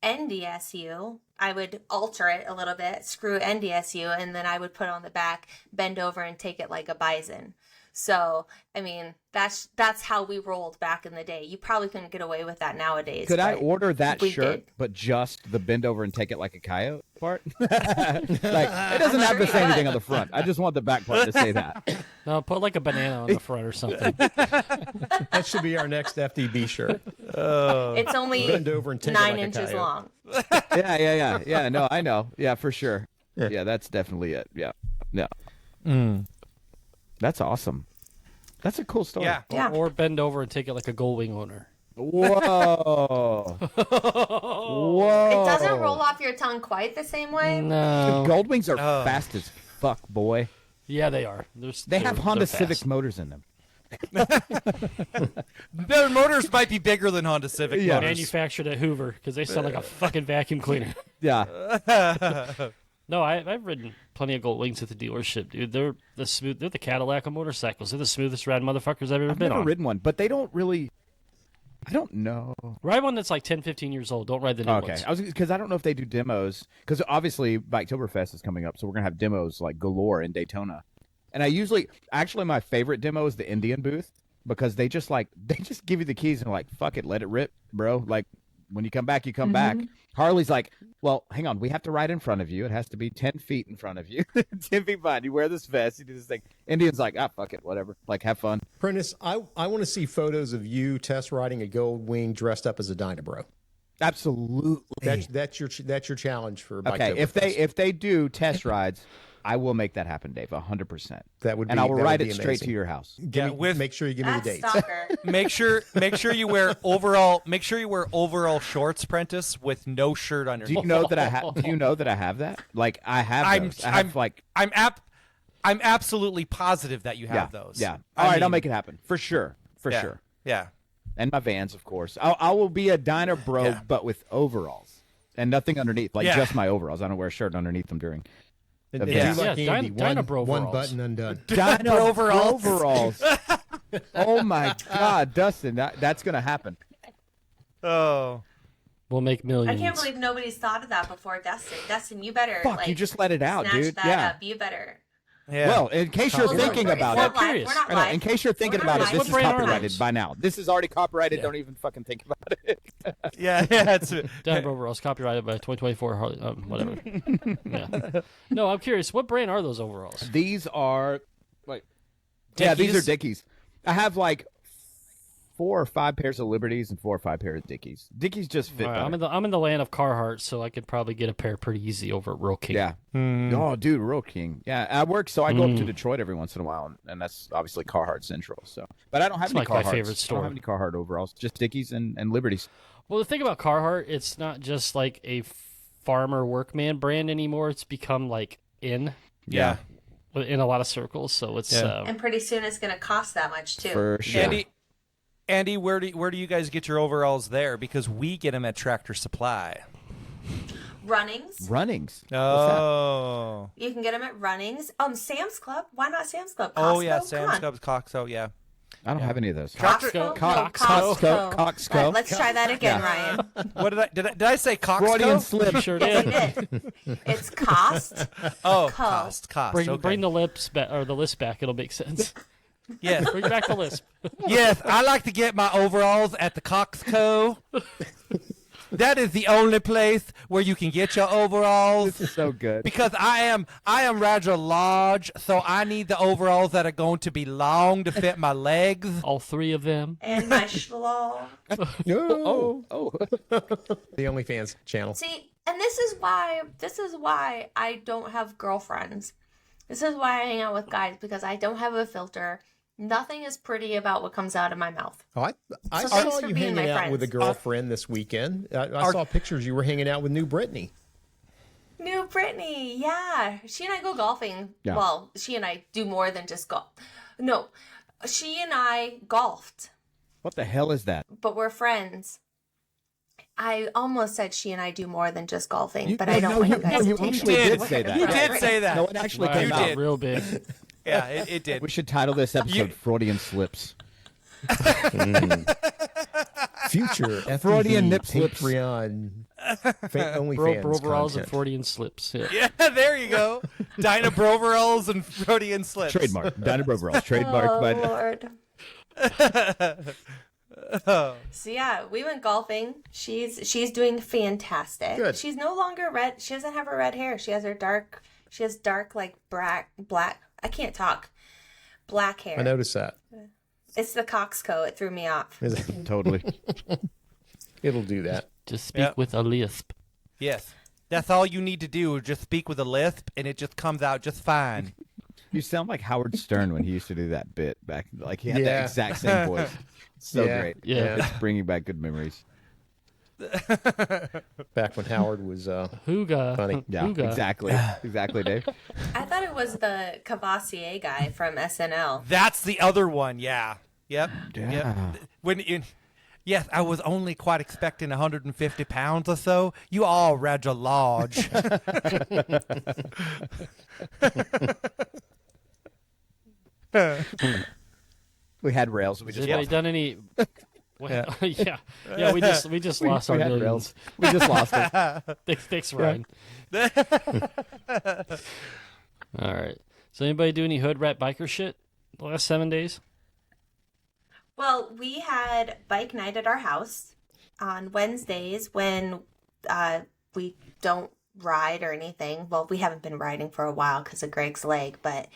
NDSU, I would alter it a little bit, screw NDSU, and then I would put on the back, bend over, and take it like a bison. So, I mean, that's how we rolled back in the day. You probably couldn't get away with that nowadays. Could I but order that we shirt, did. but just the bend over and take it like a coyote part? Like, it doesn't have sure to you say anything could. on the front. I just want the back part to say that. No, put like a banana on the front or something. That should be our next FDB shirt. It's only Bend over and take it 9 like a inches coyote. long. Yeah. No, I know. Yeah, for sure. Yeah, that's definitely it. Yeah. That's awesome. That's a cool story. Yeah. Yeah. Or bend over and take it like a gull wing owner. Whoa. Whoa. It doesn't roll off your tongue quite the same way. No. Gold wings are fast as fuck, boy. Yeah, they are. They have Honda Civic motors in them. Their motors might be bigger than Honda Civic motors. Manufactured at Hoover because they sound like a fucking vacuum cleaner. Yeah. No, I've ridden plenty of gold wings at the dealership, dude. They're the Cadillac of motorcycles. They're the smoothest riding motherfuckers I've ever I've been never on. ridden one, but they don't really. I don't know. Ride one that's like 10, 15 years old. Don't ride the new Okay, ones. because I don't know if they do demos. Because obviously, Biketoberfest is coming up, so we're gonna have demos like galore in Daytona. And actually, my favorite demo is the Indian booth because they just give you the keys and like, fuck it, let it rip, bro. Like when you come back, you come back. Harley's like, well, hang on, we have to ride in front of you. It has to be 10 feet in front of you. 10 feet behind. You wear this vest, you do this thing. Indian's like, fuck it, whatever. Like, have fun. Prentice, I want to see photos of you test riding a gold wing dressed up as a Dynabro. Absolutely. That's your challenge for Okay, Biketoberfest. if they do test rides, I will make that happen, Dave. 100%. That would be, and I will that ride would it be straight to amazing. your house. Yeah, Make sure you give me the That's dates. stalker. Make sure you wear overall shorts, Prentice, with no shirt Do underneath. you know that I have? Do you know that I have that? Like I have those. I have like I'm absolutely positive that you have those. Yeah. I All right, I'll mean, make it happen for sure. For yeah, sure. Yeah. And my Vans, of course. I will be a Dyna bro, Yeah. but with overalls and nothing underneath, like Yeah. just my overalls. I don't wear a shirt underneath them during. And Yeah. do like Yeah, Andy, Dynabro one overalls. button undone. Dyna overalls. overalls. Oh my God, Dustin, that's gonna happen. Oh. We'll make I millions. can't believe nobody's thought of that before, Dustin. Dustin, you better Fuck, you just let it out, snatch dude. that Yeah. up. You better. Yeah. Well, in case you're Well, thinking We're- about we're it, not live. curious. We're not I know, live. in case you're thinking We're not about it, live. this is What brand are copyrighted those? by now. This is already copyrighted. Yeah. Don't even fucking think about it. yeah. It's, Dynabro overalls copyrighted by 2024 Harley, whatever. Yeah. No, I'm curious. What brand are those overalls? These are like, yeah, these are Dickies? Dickies. I have like 4 or 5 pairs of Liberties and 4 or 5 pairs of Dickies. Dickies just fit. All right, better. I'm in the land of Carhartt, so I could probably get a pair pretty easy over at Royal King. Yeah. Oh, dude, Real King. Yeah, I work, so I go up to Detroit every once in a while, and that's obviously Carhartt Central. So, but I don't have It's any like my Carhartts. favorite I store. don't have any Carhartt overalls. Just Dickies and Liberties. Well, the thing about Carhartt, it's not just like a farmer workman brand anymore. It's become like in Yeah, a lot of circles. So it's Yeah. And pretty soon it's going to cost that much too. for sure. Andy, where do you guys get your overalls there? Because we get them at Tractor Supply. Runnings. Runnings. Oh. You can get them at Runnings. Sam's Club. Why not Sam's Club? Costco? Oh yeah, Come Sam's on. Club, Coxo, yeah. I don't have any of those. Coxco. No, Coxco. Coxco. Let's try that again, Ryan. What did I say? Freudian Coxco? slip. sure Yes, did. you did. It's cost. Oh, Co. cost. Bring, Okay. bring the lips back or the list back. It'll make sense. Yes, Bring back the lisp. yes. I like to get my overalls at the Coxco. That is the only place where you can get your overalls. This is so good. Because I am rather large, so I need the overalls that are going to be long to fit my legs. All 3 of them. And my schlaw. No. Oh. The OnlyFans channel. See, and this is why I don't have girlfriends. This is why I hang out with guys, because I don't have a filter. Nothing is pretty about what comes out of my mouth. Oh, I So saw thanks for you being hanging my out with a friends. girlfriend this weekend. I saw pictures you were hanging out with New Brittany. New Brittany, yeah. She and I go golfing. Yeah. Well, she and I do more than just golf. No, she and I golfed, What the hell is that? but we're friends. I almost said she and I do more than just golfing, but I don't want you guys to you take actually it. did say that. You did say that. No, it actually Wow, came got out. real big. Yeah, it did. We should title this episode "Freudian Slips." Future FDB Freudian nip slips. Patreon Only Bro, fans Broveralls and content. Freudian slips. Yeah. Yeah, there you go. Dinah Broveralls and Freudian slips. Trademark. Dinah Broveralls. Trademarked by. Lord. So yeah, we went golfing. She's doing fantastic. Good. She's no longer red. She doesn't have her red hair. She has dark like black. I can't talk. Black hair. I noticed that. It's the coxcomb. It threw me off. Is it- Totally. It'll do that. Just speak Yep. with a lisp. Yes. That's all you need to do. Just speak with a lisp, and it just comes out just fine. You sound like Howard Stern when he used to do that bit back. Like he had Yeah. that exact same voice. So Yeah. great. Yeah. It's bringing back good memories. Back when Howard was Hooga. funny. Yeah, Hooga. exactly. Exactly, Dave. I thought it was the Cavassier guy from SNL. That's the other one. Yeah. Yep. Yeah. Yep. Yes, I was only quite expecting 150 pounds or so. You are rather large. We had rails. We Has just anybody lost. done any? What- yeah. Yeah. We just lost our We had millions. rails. We just lost it. Thanks, Ryan. All right. So anybody do any hood rat biker shit the last 7 days? Well, we had bike night at our house on Wednesdays when we don't ride or anything. Well, we haven't been riding for a while because of Greg's leg, but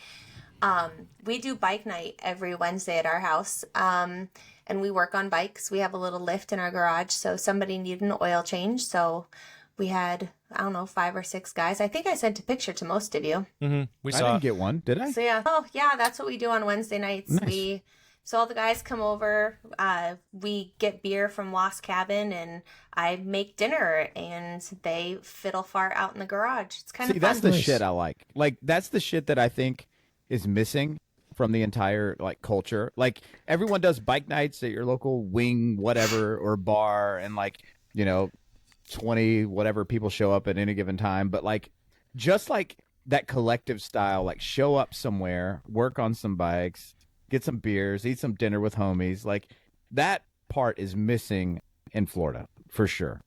we do bike night every Wednesday at our house. And we work on bikes. We have a little lift in our garage, so somebody needed an oil change. So we had, I don't know, 5 or 6 guys. I think I sent a picture to most of you. Mm-hmm. We I saw. didn't get one, did I? So yeah, oh yeah, that's what we do on Wednesday nights. Nice. So all the guys come over. We get beer from Lost Cabin, and I make dinner, and they fiddle fart out in the garage. It's kind See, of that's fun. the shit I like. Like, that's the shit that I think is missing from the entire, like, culture. Like, everyone does bike nights at your local wing, whatever, or bar, and, like, 20 whatever people show up at any given time. But, like, just like that collective style, like, show up somewhere, work on some bikes, get some beers, eat some dinner with homies. Like, that part is missing in Florida for sure.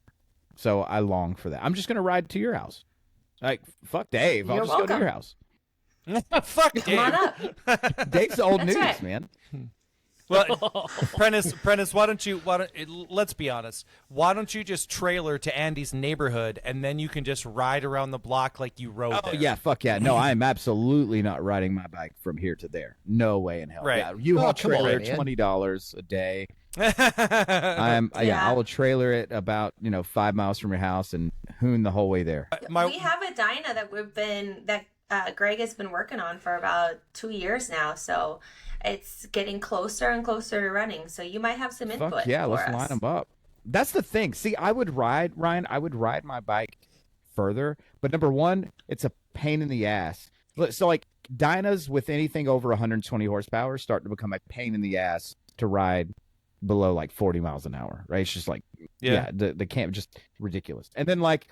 So I long for that. I'm just going to ride to your house. Like, fuck Dave. I'll You're just go to welcome. your house. Fuck Come on Dave. up. Dave's old That's news, right. man. Well, Prentice, why don't let's be honest. Why don't you just trailer to Andy's neighborhood, and then you can just ride around the block like you rode Oh, there? yeah, fuck yeah. No, I am absolutely not riding my bike from here to there. No way in hell. Right. Yeah, U-Haul Oh, come on, trailer, man. $20 a day. yeah. Yeah. I will trailer it about 5 miles from your house and hoon the whole way there. We have a Dyna that Greg has been working on for about 2 years now. So it's getting closer and closer to running. So you might have some input. Fuck yeah, for let's us. line them up. That's the thing. See, I would ride my bike further, but number one, it's a pain in the ass. So like Dynas with anything over 120 horsepower start to become a pain in the ass to ride below like 40 miles an hour, right? It's just like, the camp just ridiculous. And then like,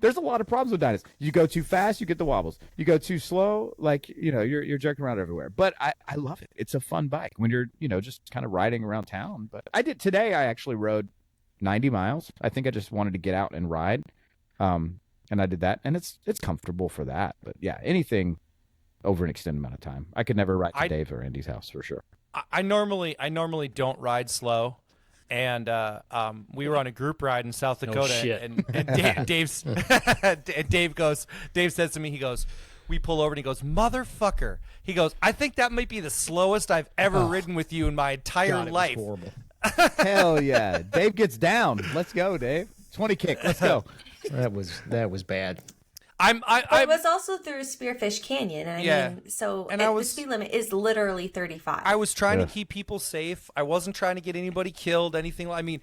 there's a lot of problems with Dynas. You go too fast, you get the wobbles. You go too slow, like, you're jerking around everywhere. But I love it. It's a fun bike when you're, just kind of riding around town. But today I actually rode 90 miles. I think I just wanted to get out and ride. And I did that, and it's comfortable for that. But yeah, anything over an extended amount of time. I could never ride to Dave or Andy's house for sure. I normally don't ride slow, and we were on a group ride in South Dakota, shit. and Dave says to me, he goes, we pull over and he goes, motherfucker. He goes, I think that might be the slowest I've ever ridden with you in my entire God, it was life. horrible. Hell yeah. Dave gets down. Let's go, Dave. 20 kick. Let's go. That was bad. But it was also through Spearfish Canyon. And Yeah. I mean, so And the speed limit is literally 35. I was trying Yeah. to keep people safe. I wasn't trying to get anybody killed, anything. I mean,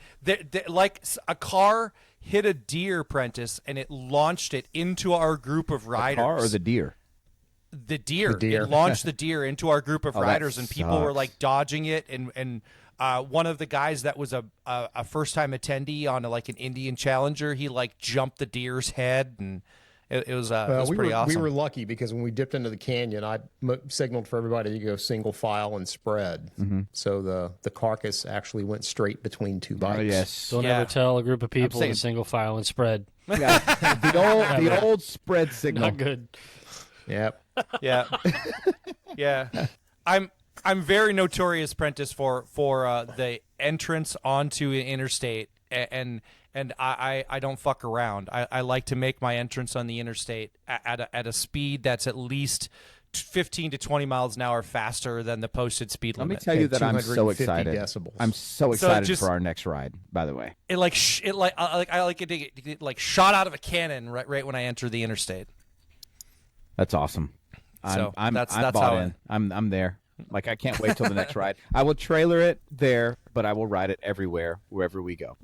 like a car hit a deer, Prentice, and it launched it into our group of riders. The car or the deer? The deer. The deer. It launched the deer into our group of Oh, that riders, and people were sucks. like dodging it. And one of the guys that was a first time attendee on like an Indian Challenger, he like jumped the deer's head, and it was we pretty were, awesome. We were lucky because when we dipped into the canyon, I signaled for everybody to go single file and spread. So the carcass actually went straight between two bikes. Oh, yes. Don't Yeah. ever tell a group of people saying- to single file and spread. Yeah. the old spread signal. Not good. Yep. Yeah, yeah. I'm very notorious, Prentice, for the entrance onto an interstate, and I don't fuck around. I like to make my entrance on the interstate at a speed that's at least 15 to 20 miles an hour faster than the posted speed Let me limit. tell you that I'm so 250 excited. decibels. I'm so excited just- for our next ride, by the way. I like it to get like shot out of a cannon right when I enter the interstate. That's awesome. So, I'm that's bought how in. I'm there. Like, I can't wait till the next ride. I will trailer it there, but I will ride it everywhere, wherever we go.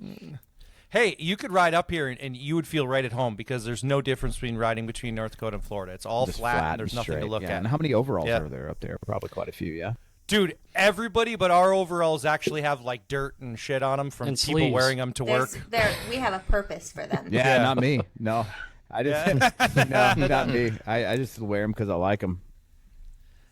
Hey, you could ride up here and you would feel right at home because there's no difference between riding between North Dakota and Florida. It's all Just flat and there's and nothing to straight. look Yeah. at. And how many overalls Yeah. are there up there? Probably quite a few, yeah? Dude, everybody but our overalls actually have like dirt and shit on them from And people sleeves. wearing them to work. We have a purpose for them. Yeah, Yeah. not me. No. I just, no, not me. I just wear them because I like them.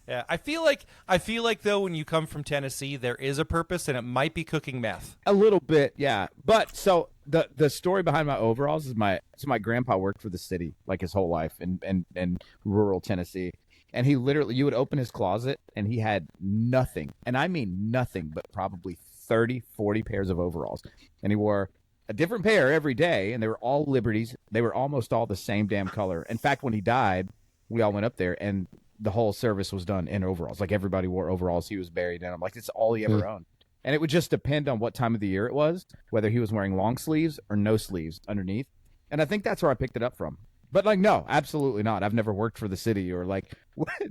Yeah, I feel like though when you come from Tennessee, there is a purpose, and it might be cooking meth. A little bit, yeah. But so the story behind my overalls is my grandpa worked for the city like his whole life in rural Tennessee. And he literally, you would open his closet and he had nothing. And I mean nothing but probably 30, 40 pairs of overalls. And he wore a different pair every day, and they were all Liberties. They were almost all the same damn color. In fact, when he died, we all went up there and the whole service was done in overalls. Like, everybody wore overalls. He was buried in them. Like, it's all he ever owned. And it would just depend on what time of the year it was, whether he was wearing long sleeves or no sleeves underneath. And I think that's where I picked it up from. But, like, no, absolutely not. I've never worked for the city or, like,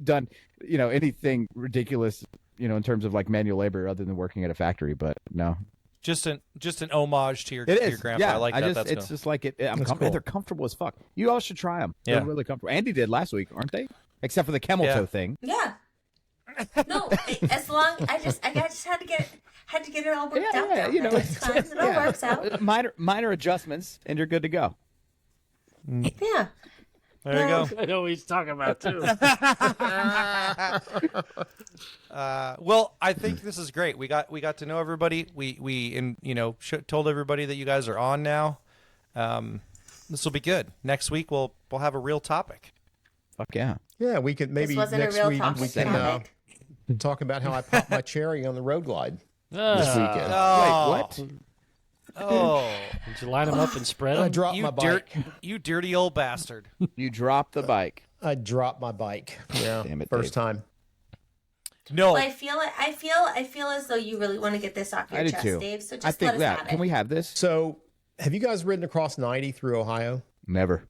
done, anything ridiculous, in terms of, like, manual labor other than working at a factory. But, no. Just an homage to your grandpa. Yeah, I like that. That's it's cool. just like it. cool. They're comfortable as fuck. You all should try them. Yeah. They're really comfortable. Andy did last week, aren't they? Except for the camel toe thing. Yeah. No, as long I just had to get it all worked out. Yeah, though. That's fine. It all works out. Minor adjustments, and you're good to go. Yeah. There you go. I know what he's talking about too. Well, I think this is great. We got to know everybody. We told everybody that you guys are on now. This will be good. Next week we'll have a real topic. Fuck yeah. Yeah, we could maybe This wasn't next a real week we can topic. talk about how I popped my cherry on the road glide this Ah, weekend. Oh, Wait, what? Oh, did you line them up and spread I them? dropped my bike. you dirty old bastard. You dropped the bike. I dropped my bike. Yeah, Damn it, first Dave. time. No, Well, I feel as though you really want to get this off your I do chest, too. Dave. So just I think let us that. have Can it. we have this? So, have you guys ridden across 90 through Ohio? Never.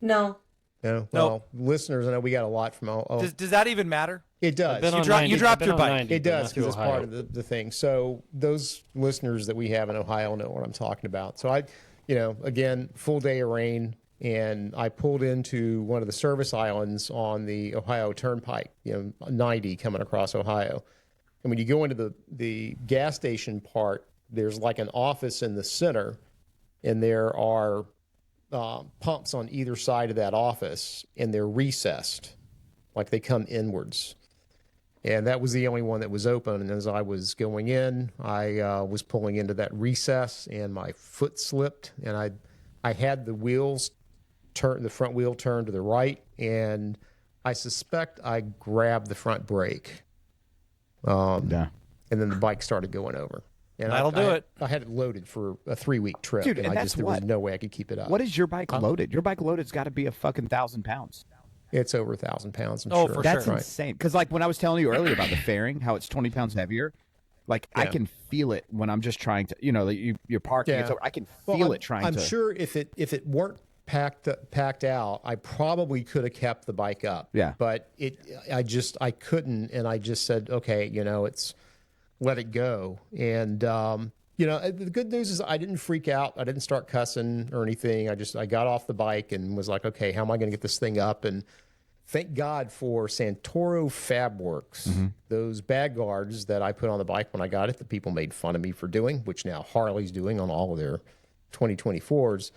No. No. Well, listeners, I know we got a lot from. does that even matter? It does. Been You on dropped 90 your I've been on bike. 90, It but does not through because it's Ohio. part of the thing. So those listeners that we have in Ohio know what I'm talking about. So again, full day of rain, and I pulled into one of the service islands on the Ohio Turnpike, 90 coming across Ohio. And when you go into the gas station part, there's like an office in the center, and there are pumps on either side of that office, and they're recessed, like they come inwards. And that was the only one that was open. And as I was going in, I was pulling into that recess, and my foot slipped, and I had the front wheel turned to the right, and I suspect I grabbed the front brake. Yeah. And then the bike started going over. And That'll do it. I had it loaded for a 3-week trip, Dude, and and there that's was what? no way I could keep it up. What is your bike loaded? Your bike loaded's got to be a fucking 1,000 pounds. It's over 1,000 pounds. I'm Oh, sure. for That's sure. insane. Because, like, when I was telling you earlier about the fairing, how it's 20 pounds heavier, like, I Yeah. can feel it when I'm just trying to, like, you're parking. Yeah. It's over. I can Well, feel I'm- it trying I'm to. sure if it weren't packed out, I probably could have kept the bike up. Yeah. But I couldn't, and I just said, okay, it's let it go. And the good news is I didn't freak out. I didn't start cussing or anything. I got off the bike and was like, okay, how am I going to get this thing up? And thank God for Santoro Fab Works. Those bag guards that I put on the bike when I got it that people made fun of me for doing, which now Harley's doing on all of their 2024s.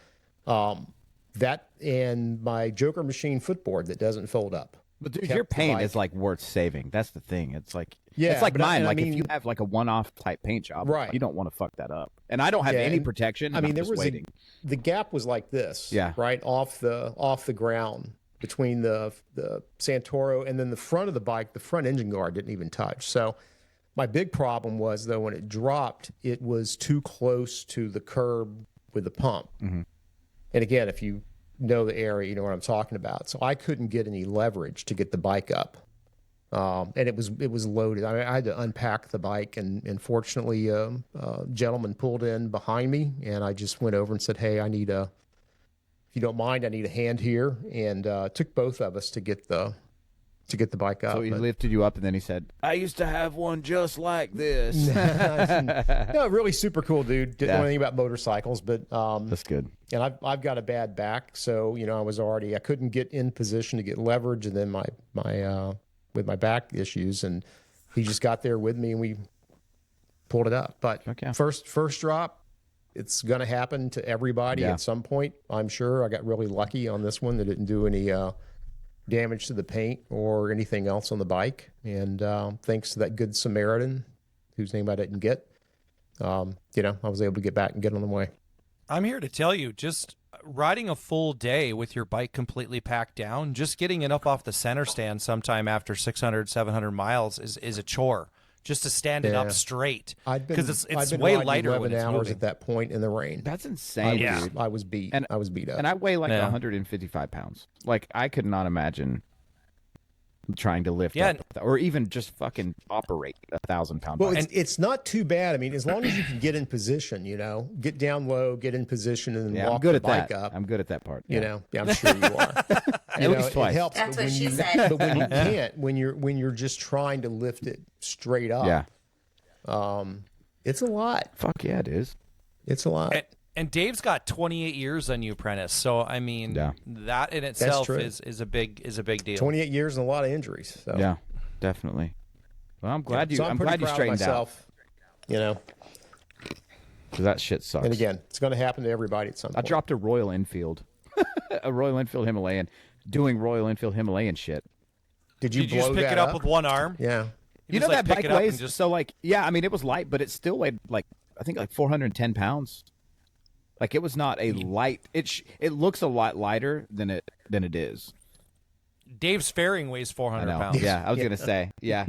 that and my Joker machine footboard that doesn't fold up. But dude, kept your the paint bike. is like worth saving. That's the thing. It's like Yeah, it's like but mine. I Like if mean- you have like a one-off type paint job, Right. you don't want to fuck that up. And I don't have Yeah, any and- protection. I mean, there just was waiting. the gap was like this, Yeah. right off the ground between the Santoro and then the front of the bike. The front engine guard didn't even touch. So my big problem was though when it dropped, it was too close to the curb with the pump. Mm-hmm. And again, if you know the area, you know what I'm talking about. So I couldn't get any leverage to get the bike up. And it was loaded. I mean, I had to unpack the bike, and fortunately, a gentleman pulled in behind me, and I just went over and said, "Hey, if you don't mind, I need a hand here." And it took both of us to get the bike up. So he But- lifted you up, and then he said, "I used to have one just like this." no, really super cool dude. Didn't know Yeah. anything about motorcycles, but That's good. and I've got a bad back, so I couldn't get in position to get leverage, and then my with my back issues, and he just got there with me and we pulled it up. But Okay. first drop, it's going to happen to everybody Yeah. at some point, I'm sure. I got really lucky on this one that didn't do any damage to the paint or anything else on the bike, and thanks to that good Samaritan whose name I didn't get, I was able to get back and get on the way. I'm here to tell you, just riding a full day with your bike completely packed down, just getting it up off the center stand sometime after 600, 700 miles is a chore. Just to stand it Yeah. up straight, I've because been it's way riding lighter 11 when it's hours moving. at that point in the rain. That's I insane, Yeah. dude. I was beat. And- I was beat up. And I weigh like Yeah. 155 pounds. Like I could not imagine trying to lift Yeah. up, or even just fucking operate 1,000-pound Well, bike. it's not too bad. I mean, as long as you can get in position, get down low, get in position, and then Yeah, I'm walk good the at bike that. up. I'm good at that part. Yeah, I'm sure you are. At least twice. It helps. That's but what when she you, said. But when you can't, when you're just trying to lift it straight up, Yeah. it's a lot. Fuck yeah, it is. It's a lot. And Dave's got 28 years on you, Apprentice. So I mean, Yeah. that in itself true. is a big deal. 28 years and a lot of injuries. So. Yeah, definitely. Well, I'm glad you. So I'm pretty glad you proud of straightened out. myself. Because that shit sucks. And again, it's going to happen to everybody at some I point. dropped a Royal Enfield, a Royal Enfield Himalayan, doing Royal Enfield Himalayan shit. Did you Did you blow just pick that it up with one arm? Yeah. You just, know like, that pick bike it up and weighs just- so like yeah. I mean, it was light, but it still weighed like I think like 410 pounds. Like it was not a light. It looks a lot lighter than it is. Dave's fairing weighs I 400 know. pounds. Yeah, I was gonna say. Yeah,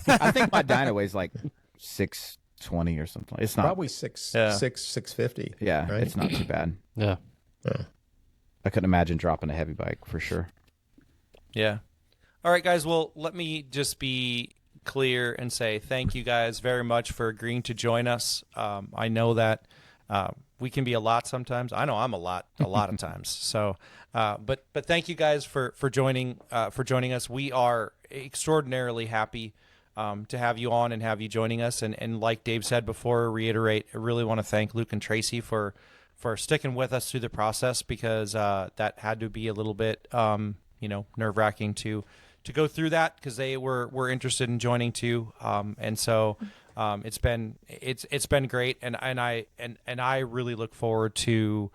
I think my dyno weighs like 620 or something. It's not. Probably 650. Yeah, right? it's not too bad. Yeah. I couldn't imagine dropping a heavy bike for sure. Yeah. All right, guys. Well, let me just be clear and say thank you guys very much for agreeing to join us. I know that we can be a lot sometimes. I know I'm a lot of times. So, but thank you guys for joining us. We are extraordinarily happy to have you on and have you joining us. And like Dave said before, reiterate, I really want to thank Luke and Tracy for sticking with us through the process, because that had to be a little bit nerve-wracking to go through that, because they were interested in joining too, and so it's been great, and I really look forward to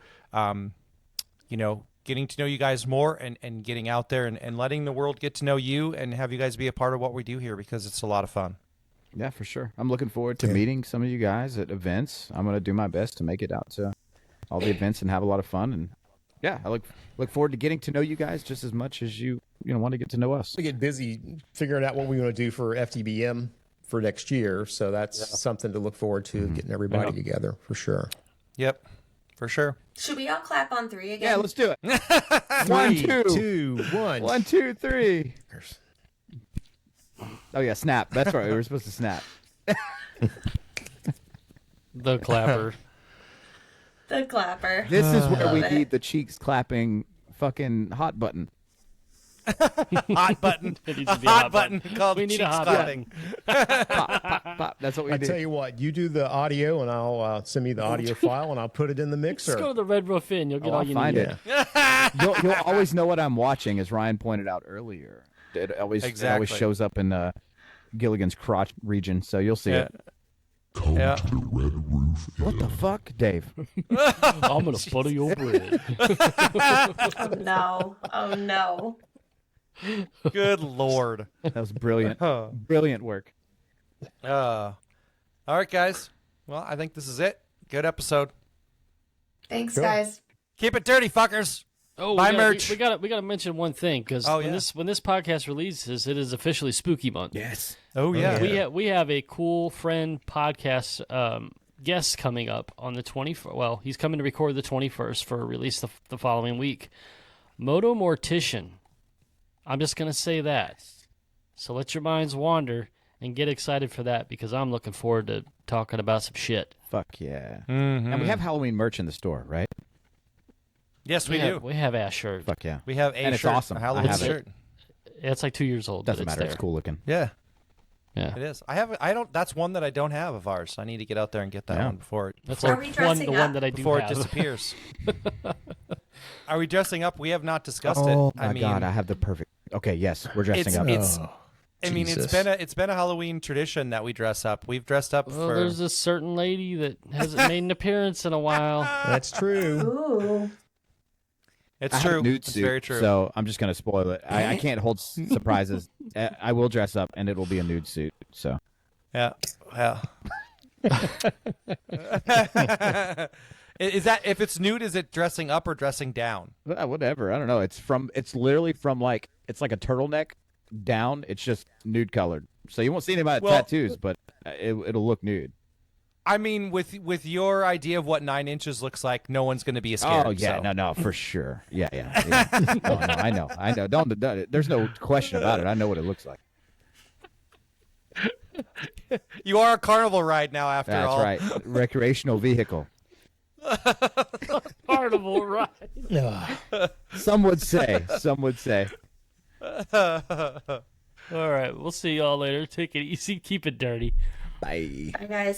getting to know you guys more and getting out there and letting the world get to know you and have you guys be a part of what we do here, because it's a lot of fun. Yeah, for sure. I'm looking forward to meeting some of you guys at events. I'm gonna do my best to make it out to all the events and have a lot of fun. And yeah, I look forward to getting to know you guys just as much as you want to get to know us. We get busy figuring out what we want to do for FDBM for next year, so that's something to look forward to, getting everybody together for sure. Yep, for sure. Should we all clap on 3 again? Yeah, let's do it. 1, 2, 2, 1. 1, 2, 3. Oh yeah, snap. That's right. We were supposed to snap. The clapper. The clapper. This is where we Love it. need the cheeks clapping fucking hot button. Hot button. It needs A to be a hot hot button called We need a cheeks hot clapping. Pop, pop, pop. That's what we I do. tell you what, you do the audio, and I'll send me the audio file, and I'll put it in the mixer. Just go to the Red Roof Inn. You'll get all I'll you find need. it. You'll always know what I'm watching, as Ryan pointed out earlier. It always Exactly. shows up in Gilligan's crotch region, so you'll see Yeah. it. Yeah. What the fuck, Dave? I'm gonna butter your bread. Oh no. Oh no. Good Lord. That was brilliant. Brilliant work. All right, guys. Well, I think this is it. Good episode. Thanks, Cool. guys. Keep it dirty, fuckers. Oh, Buy we merch. gotta mention one thing because Oh, when yeah. this podcast releases, it is officially Spooky Month. Yes. Oh, yeah. We have a cool friend podcast guest coming up on the 21st. Well, he's coming to record the 21st for a release the following week. Moto Mortician. I'm just gonna say that. So let your minds wander and get excited for that because I'm looking forward to talking about some shit. Fuck yeah. Mhm. And we have Halloween merch in the store, right? Yes, we do. We have Ash shirt. Fuck yeah. We have a And it's shirt, awesome. a I Halloween have it. shirt. It's like 2 years old. Doesn't but matter. It's It's there. cool looking. Yeah, Yeah. it is. I don't. That's one that I don't have of ours. I need to get out there and get that Yeah. one before That's Are like we the dressing one up? that I do before it have. disappears. Are we dressing up? We have not discussed Oh it. my I mean, god, I have the perfect. Okay, yes, we're dressing up. it's. Oh, I mean, Jesus. it's been a Halloween tradition that we dress up. We've dressed up Well, for. there's this certain lady that hasn't made an appearance in a while. That's true. Ooh. It's I have true. a nude It's suit, very true. so I'm just gonna spoil it. I can't hold surprises. I will dress up, and it will be a nude suit. So Yeah. Yeah. Is that if it's nude? Is it dressing up or dressing down? whatever. I don't know. It's literally from like it's like a turtleneck down. It's just nude colored. So you won't see any of my Well- tattoos, but it'll look nude. I mean, with your idea of what 9 inches looks like, no one's going to be scared. Oh yeah, so. no, for sure. Yeah. No, I know. Don't. There's no question about it. I know what it looks like. You are a carnival ride now, after That's all. right. Recreational vehicle. Carnival ride. Some would say. Some would say. All right, we'll see y'all later. Take it easy. Keep it dirty. Bye. Bye, guys.